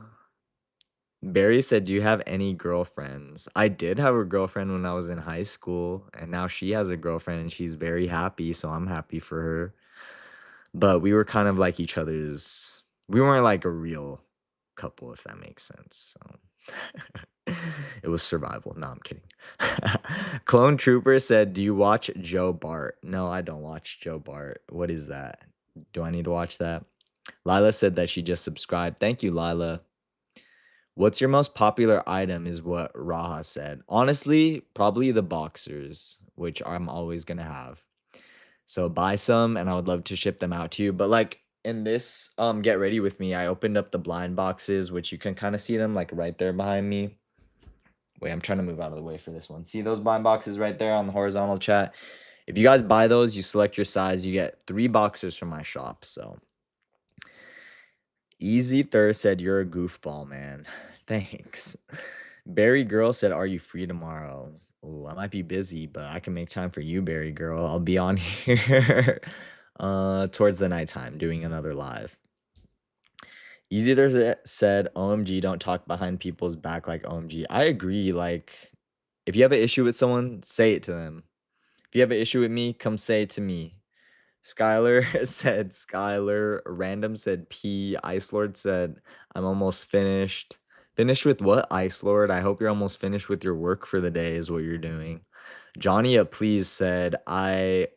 Barry said, "Do you have any girlfriends?" I did have a girlfriend when I was in high school, and now she has a girlfriend and she's very happy, so I'm happy for her. But we were kind of like each other's, we weren't like a real couple, if that makes sense. So it was survival. No, I'm kidding. Clone Trooper said, "Do you watch Joe Bart?" No, I don't watch Joe Bart. What is that? Do I need to watch that? Lila said that she just subscribed. Thank you, Lila. What's your most popular item is what Raha said. Honestly, probably the boxers, which I'm always going to have. So buy some and I would love to ship them out to you. But like in this get ready with me, I opened up the blind boxes, which you can kind of see them like right there behind me. Wait, I'm trying to move out of the way for this one. See those blind boxes right there on the horizontal chat? If you guys buy those, you select your size, you get 3 boxers from my shop. So Easy Thur said, "You're a goofball, man." Thanks. Barry Girl said, "Are you free tomorrow?" Oh, I might be busy, but I can make time for you, Barry Girl. I'll be on here towards the nighttime doing another live. Easy Thur said, "OMG, don't talk behind people's back like OMG." I agree. Like, if you have an issue with someone, say it to them. If you have an issue with me, come say it to me. Skylar said Skylar. Random said P. Ice Lord said, "I'm almost finished." Finished with what, Ice Lord? I hope you're almost finished with your work for the day, is what you're doing. Johnny Please said, "I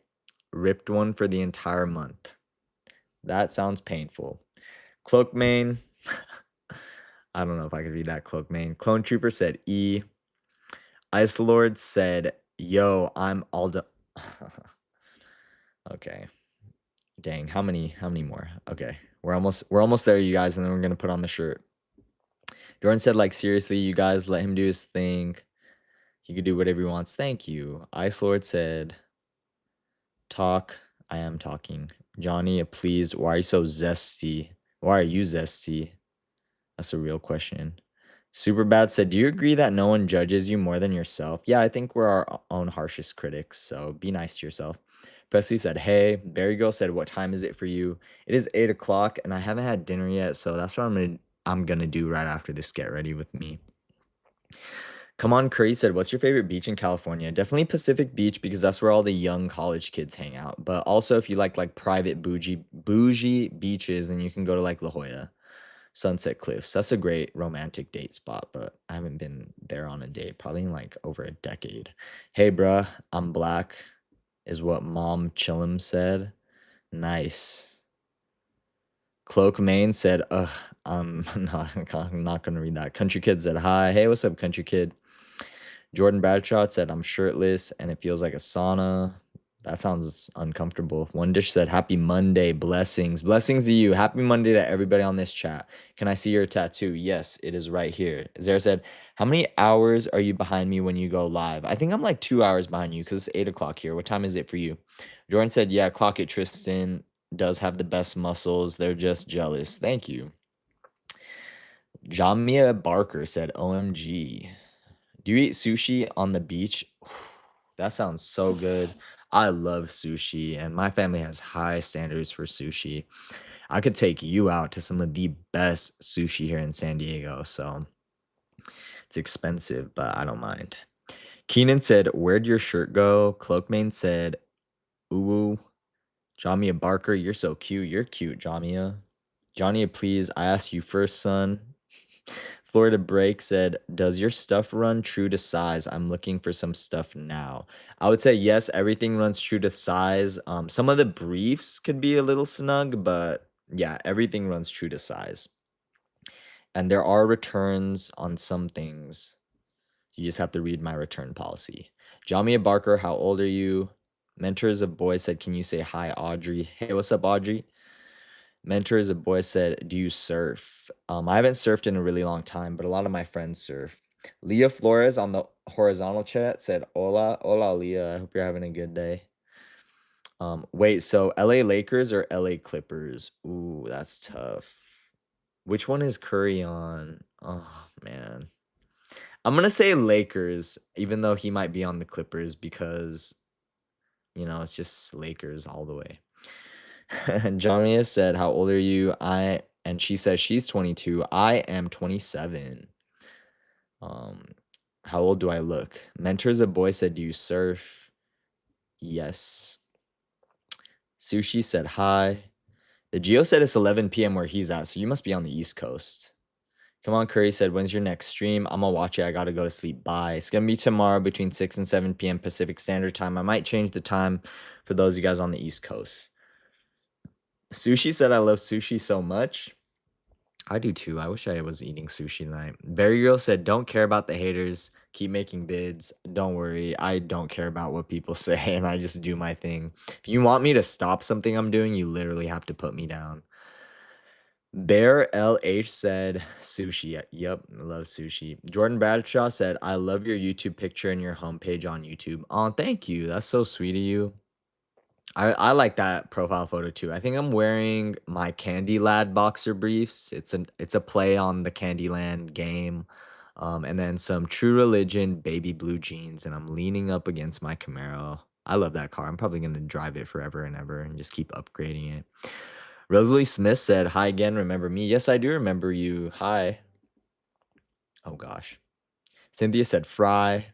ripped one for the entire month." That sounds painful. Cloakmane. I don't know if I could read that, Cloakmane. Clone Trooper said E. Ice Lord said, "Yo, I'm all done." Okay. Dang, how many more? Okay. We're almost there, you guys, and then we're gonna put on the shirt. Jordan said, like, seriously, you guys let him do his thing. He could do whatever he wants. Thank you. Ice Lord said, talk. I am talking. Johnny, please, why are you so zesty? Why are you zesty? That's a real question. Superbad said, "Do you agree that no one judges you more than yourself?" Yeah, I think we're our own harshest critics, so be nice to yourself. Presley said, "Hey." Barry Girl said, "What time is it for you?" It is 8 o'clock, and I haven't had dinner yet, so that's what I'm gonna do right after this get ready with me. Come on, Curry said, "What's your favorite beach in California?" Definitely Pacific Beach because that's where all the young college kids hang out. But also, if you like private bougie beaches, then you can go to like La Jolla. Sunset Cliffs. That's a great romantic date spot, but I haven't been there on a date probably in like over a decade. Hey, bruh, I'm black, is what Mom Chillum said. Nice. Cloak Main said, ugh, I'm not gonna read that. Country Kid said, hi. Hey, what's up, Country Kid? Jordan Bradshaw said, "I'm shirtless and it feels like a sauna." That sounds uncomfortable. One Dish said, "Happy Monday. Blessings. Blessings to you. Happy Monday to everybody on this chat. Can I see your tattoo?" Yes, it is right here. Zara said, "How many hours are you behind me when you go live?" I think I'm like 2 hours behind you because it's 8 o'clock here. What time is it for you? Jordan said, "Yeah, clock it. Tristan does have the best muscles. They're just jealous." Thank you. Jamia Barker said, "OMG. Do you eat sushi on the beach?" That sounds so good. I love sushi, and my family has high standards for sushi. I could take you out to some of the best sushi here in San Diego, so it's expensive, but I don't mind. Keenan said, "Where'd your shirt go?" Cloakmane said, "Ooh, Jamia Barker, you're so cute. You're cute, Jamia." Johnny, please, I asked you first, son. Florida Break said, "Does your stuff run true to size? I'm looking for some stuff now." I would say yes, everything runs true to size. Some of the briefs could be a little snug, but yeah, everything runs true to size. And there are returns on some things. You just have to read my return policy. Jamia Barker, how old are you? Mentors of Boy said, "Can you say hi, Audrey?" Hey, what's up, Audrey? Mentor is a boy said, "Do you surf?" I haven't surfed in a really long time, but a lot of my friends surf. Leah Flores on the horizontal chat said, "Hola, hola, Leah. I hope you're having a good day." Wait, so LA Lakers or LA Clippers? Ooh, that's tough. Which one is Curry on? Oh man, I'm gonna say Lakers, even though he might be on the Clippers because, it's just Lakers all the way. Jamia said, "How old are you?" And she says she's 22. I am 27. Um, how old do I look? Mentors a boy said, "Do you surf?" Yes. Sushi said hi. The Geo said it's 11 p.m. where he's at, so you must be on the East Coast. Come on, Curry said, "When's your next stream?" I'm gonna watch it. I gotta go to sleep. Bye. It's gonna be tomorrow between 6 and 7 p.m. Pacific Standard Time. I might change the time for those of you guys on the East Coast. Sushi said, "I love sushi so much." I do too. I wish I was eating sushi tonight. Barry Girl said, "Don't care about the haters. Keep making bids. Don't worry. I don't care about what people say, and I just do my thing. If you want me to stop something I'm doing, you literally have to put me down." Bear LH said, "Sushi." Yep, I love sushi. Jordan Bradshaw said, "I love your YouTube picture and your homepage on YouTube." Oh, thank you. That's so sweet of you. I like that profile photo too. I think I'm wearing my Candy Lad boxer briefs. It's a play on the Candyland game. And then some True Religion baby blue jeans, and I'm leaning up against my Camaro. I love that car. I'm probably gonna drive it forever and ever and just keep upgrading it. Rosalie Smith said, "Hi again, remember me?" Yes, I do remember you. Hi. Oh gosh. Cynthia said fry.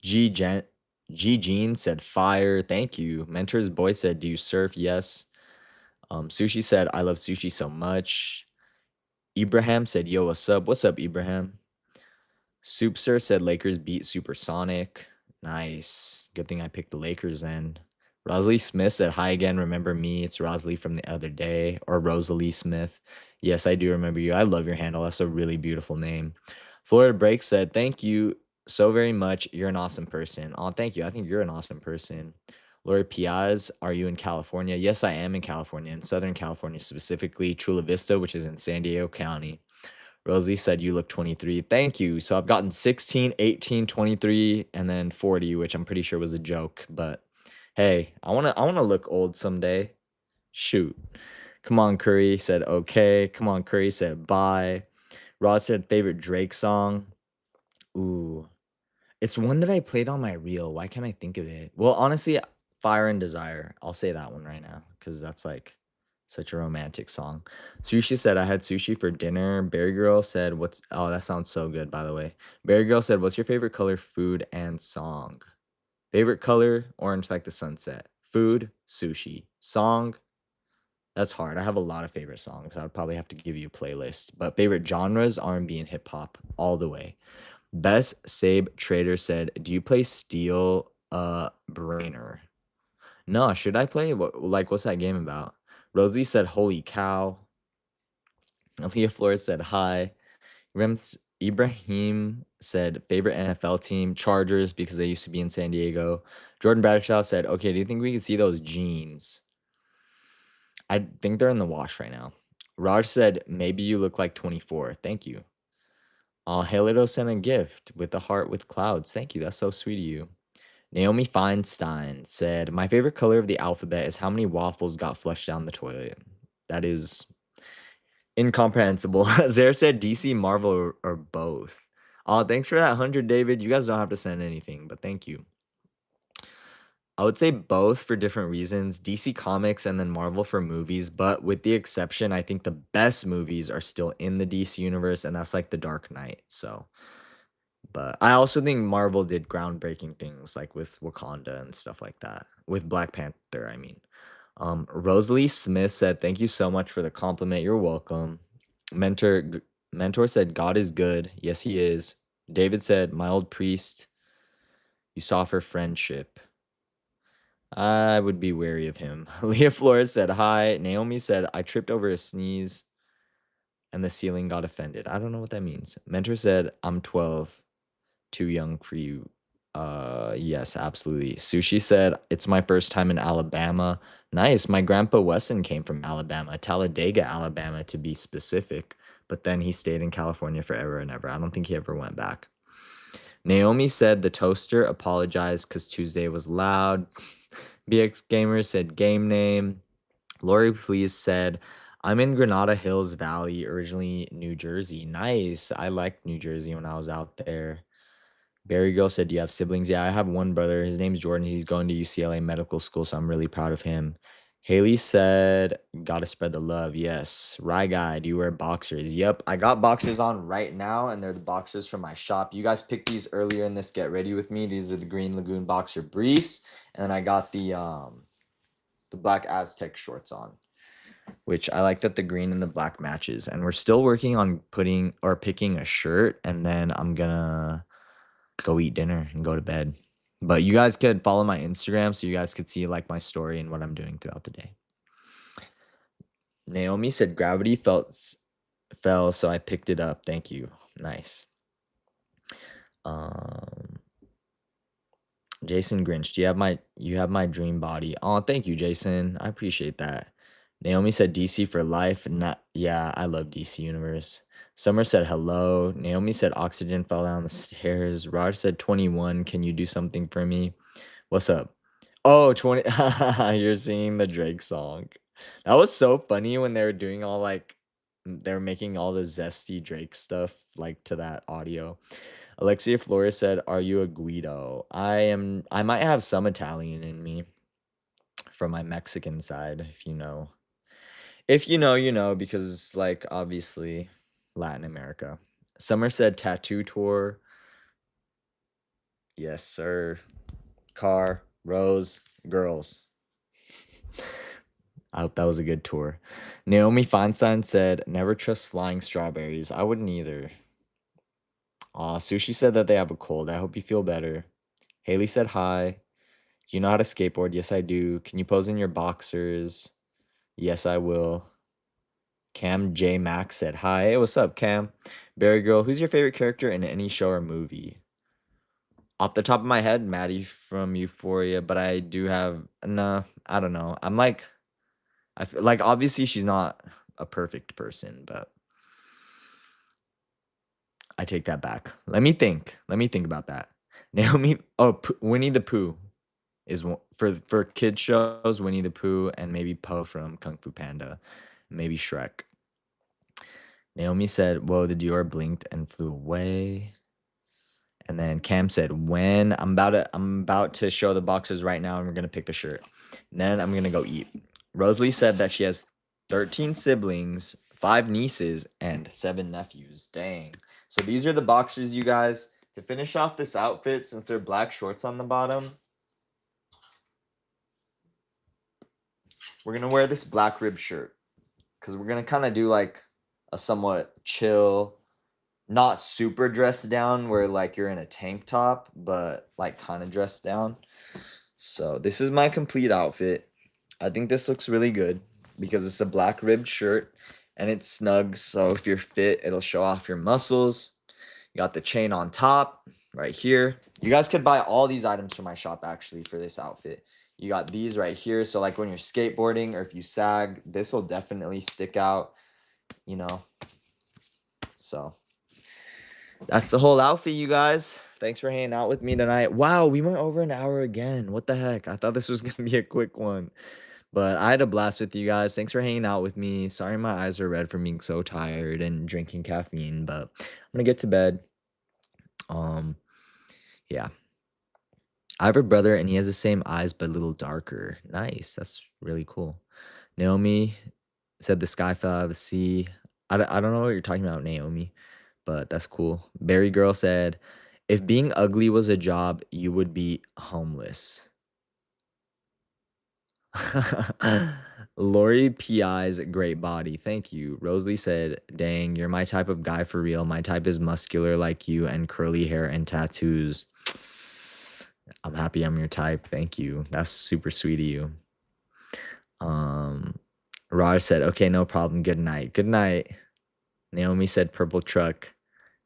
G Gen G Jean said fire. Thank you. Mentor's boy said, "Do you surf?" Yes. Sushi said, "I love sushi so much." Ibrahim said, "Yo, what's up?" What's up, Ibrahim? Soupster said Lakers beat Supersonic. Nice. Good thing I picked the Lakers then. Rosalie Smith said, "Hi again, remember me? It's Rosalie from the other day." Or Rosalie Smith. Yes, I do remember you. I love your handle. That's a really beautiful name. Florida Break said, "Thank you so very much. You're an awesome person." Oh, thank you. I think you're an awesome person. Lori Piaz, "Are you in California?" Yes, I am in California, in Southern California, specifically Chula Vista, which is in San Diego County. Rosie said, "You look 23." Thank you. So I've gotten 16, 18, 23, and then 40, which I'm pretty sure was a joke. But hey, I wanna look old someday. Shoot. Come on, Curry said okay. Come on, Curry said bye. Ross said favorite Drake song. Ooh. It's one that I played on my reel. Why can't I think of it? Well, honestly, Fire and Desire. I'll say that one right now because that's like such a romantic song. Sushi said, "I had sushi for dinner." Berry Girl said, "What's" oh, that sounds so good, by the way. Berry Girl said, "What's your favorite color, food, and song?" Favorite color, orange like the sunset. Food, sushi. Song, that's hard. I have a lot of favorite songs. I would probably have to give you a playlist. But favorite genres, R&B and hip hop all the way. Best Sabe Trader said, "Do you play Steel Brainer?" No, should I play? What's that game about? Rosie said, "Holy cow." Aaliyah Flores said, "Hi." Ibrahim said, "Favorite NFL team, Chargers, because they used to be in San Diego." Jordan Bradshaw said, "Okay, do you think we can see those jeans?" I think they're in the wash right now. Raj said, "Maybe you look like 24." Thank you. Halito sent a gift with a heart with clouds. Thank you. That's so sweet of you. Naomi Feinstein said, "My favorite color of the alphabet is how many waffles got flushed down the toilet." That is incomprehensible. Zare said, "DC, Marvel, or both." Thanks for that 100, David. You guys don't have to send anything, but thank you. I would say both for different reasons. DC Comics and then Marvel for movies, but with the exception, I think the best movies are still in the DC universe, and that's like The Dark Knight. So, but I also think Marvel did groundbreaking things like with Wakanda and stuff like that. With Black Panther, I mean. Rosalie Smith said, "Thank you so much for the compliment. You're welcome." Mentor Mentor said, "God is good." Yes, he is. David said, "My old priest, you saw for friendship." I would be wary of him. Leah Flores said, "Hi." Naomi said, "I tripped over a sneeze and the ceiling got offended." I don't know what that means. Mentor said, "I'm 12. Too young for you." Yes, absolutely. Sushi said, "It's my first time in Alabama." Nice. My grandpa Wesson came from Alabama, Talladega, Alabama to be specific, but then he stayed in California forever and ever. I don't think he ever went back. Naomi said the toaster apologized because Tuesday was loud. BX Gamer said game name. Lori Please said, "I'm in Granada Hills Valley, originally New Jersey." Nice. I liked New Jersey when I was out there. Barry Girl said, do you have siblings? Yeah, I have one brother. His name's Jordan. He's going to UCLA medical school, so I'm really proud of him. Haley said, gotta spread the love. Yes. Rye Guy, do you wear boxers? Yep. I got boxers on right now, and they're the boxers from my shop. You guys picked these earlier in this Get Ready With Me. These are the Green Lagoon boxer briefs. And then I got the black Aztec shorts on, which I like that the green and the black matches. And we're still working on picking a shirt, and then I'm gonna go eat dinner and go to bed. But you guys could follow my Instagram so you guys could see like my story and what I'm doing throughout the day. Naomi said gravity fell, so I picked it up. Thank you. Nice. Jason Grinch, do you have my dream body? Oh, thank you, Jason. I appreciate that. Naomi said DC for life. Not yeah, I love DC Universe. Summer said hello. Naomi said oxygen fell down the stairs. Raj said 21. Can you do something for me? What's up? Oh, 20. You're singing the Drake song. That was so funny when they were doing all like they were making all the zesty Drake stuff like to that audio. Alexia Flores said, "Are you a Guido?" I am. I might have some Italian in me from my Mexican side, if you know. If you know, you know, because like obviously Latin America. Summer said tattoo tour. Yes, sir. Car, Rose, girls. I hope that was a good tour. Naomi Feinstein said, never trust flying strawberries. I wouldn't either. Aw, Sushi said that they have a cold. I hope you feel better. Haley said hi. Do you know how to skateboard? Yes, I do. Can you pose in your boxers? Yes, I will. Cam J Max said hi. Hey, what's up, Cam? Barry Girl, who's your favorite character in any show or movie? Off the top of my head, Maddie from Euphoria, but I do have nah, I don't know. I'm like I feel like obviously she's not a perfect person, but I take that back. Let me think. Let me think about that. Naomi, Winnie the Pooh is for kid shows. Winnie the Pooh and maybe Po from Kung Fu Panda, maybe Shrek. Naomi said, "Whoa, the Dior blinked and flew away." And then Cam said, "When I'm about to show the boxes right now, and we're gonna pick the shirt. And then I'm gonna go eat." Rosalie said that she has 13 siblings, 5 nieces, and 7 nephews. Dang. So these are the boxers, you guys. To finish off this outfit, since they're black shorts on the bottom, we're gonna wear this black rib shirt because we're gonna kind of do like a somewhat chill, not super dressed down where like you're in a tank top, but like kind of dressed down. So this is my complete outfit. I think this looks really good because it's a black ribbed shirt and it's snug. So if you're fit, it'll show off your muscles. You got the chain on top right here. You guys could buy all these items from my shop actually for this outfit. You got these right here. So like when you're skateboarding or if you sag, this will definitely stick out, you know. So that's the whole outfit, you guys. Thanks for hanging out with me tonight. Wow, we went over an hour again. What the heck? I thought this was going to be a quick one. But I had a blast with you guys. Thanks for hanging out with me. Sorry my eyes are red from being so tired and drinking caffeine, but I'm going to get to bed. Yeah. I have a brother and he has the same eyes but a little darker. Nice. That's really cool. Naomi said the sky fell out of the sea. I don't know what you're talking about, Naomi, but that's cool. Berry Girl said, if being ugly was a job, you would be homeless. Lori PI's great body. Thank you. Rosalie said, dang, you're my type of guy for real. My type is muscular like you and curly hair and tattoos. I'm happy I'm your type. Thank you. That's super sweet of you. Raj said, okay, no problem. Good night. Good night. Naomi said, purple truck.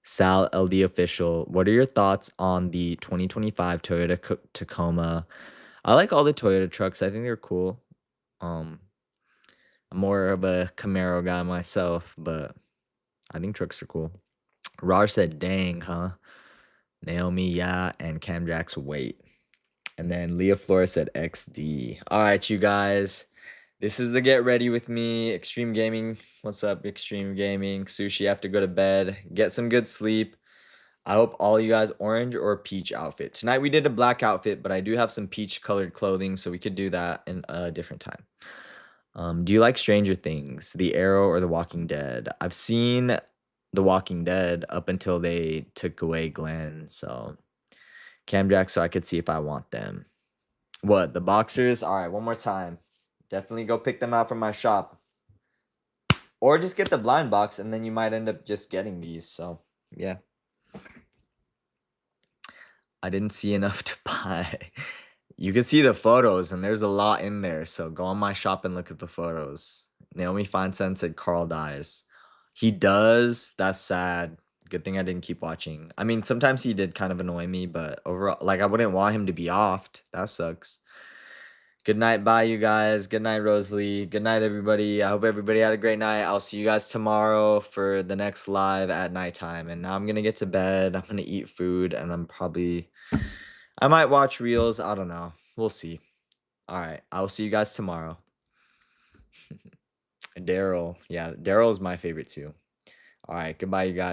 Sal LD official. What are your thoughts on the 2025 Toyota Tacoma? I like all the Toyota trucks. I think they're cool. I'm more of a Camaro guy myself, but I think trucks are cool. Raj said, dang, huh? Naomi, yeah, and Cam Jack's wait. And then Leah Flores said XD. All right, you guys. This is the Get Ready With Me. Extreme Gaming. What's up, Extreme Gaming? Sushi, have to go to bed. Get some good sleep. I hope all you guys orange or peach outfit. Tonight we did a black outfit, but I do have some peach colored clothing, so we could do that in a different time. Do you like Stranger Things, The Arrow, or The Walking Dead? I've seen The Walking Dead up until they took away Glenn, so Camjack, so I could see if I want them. What, the boxers? All right, one more time. Definitely go pick them out from my shop. Or just get the blind box, and then you might end up just getting these, so yeah. I didn't see enough to buy. You can see the photos, and there's a lot in there. So go on my shop and look at the photos. Naomi Feinstein said Carl dies. He does. That's sad. Good thing I didn't keep watching. I mean, sometimes he did kind of annoy me, but overall, like, I wouldn't want him to be offed. That sucks. Good night. Bye, you guys. Good night, Rosalie. Good night, everybody. I hope everybody had a great night. I'll see you guys tomorrow for the next live at nighttime. And now I'm going to get to bed. I'm going to eat food, and I might watch Reels. I don't know. We'll see. All right. I'll see you guys tomorrow. Daryl. Yeah, Daryl is my favorite too. All right. Goodbye, you guys.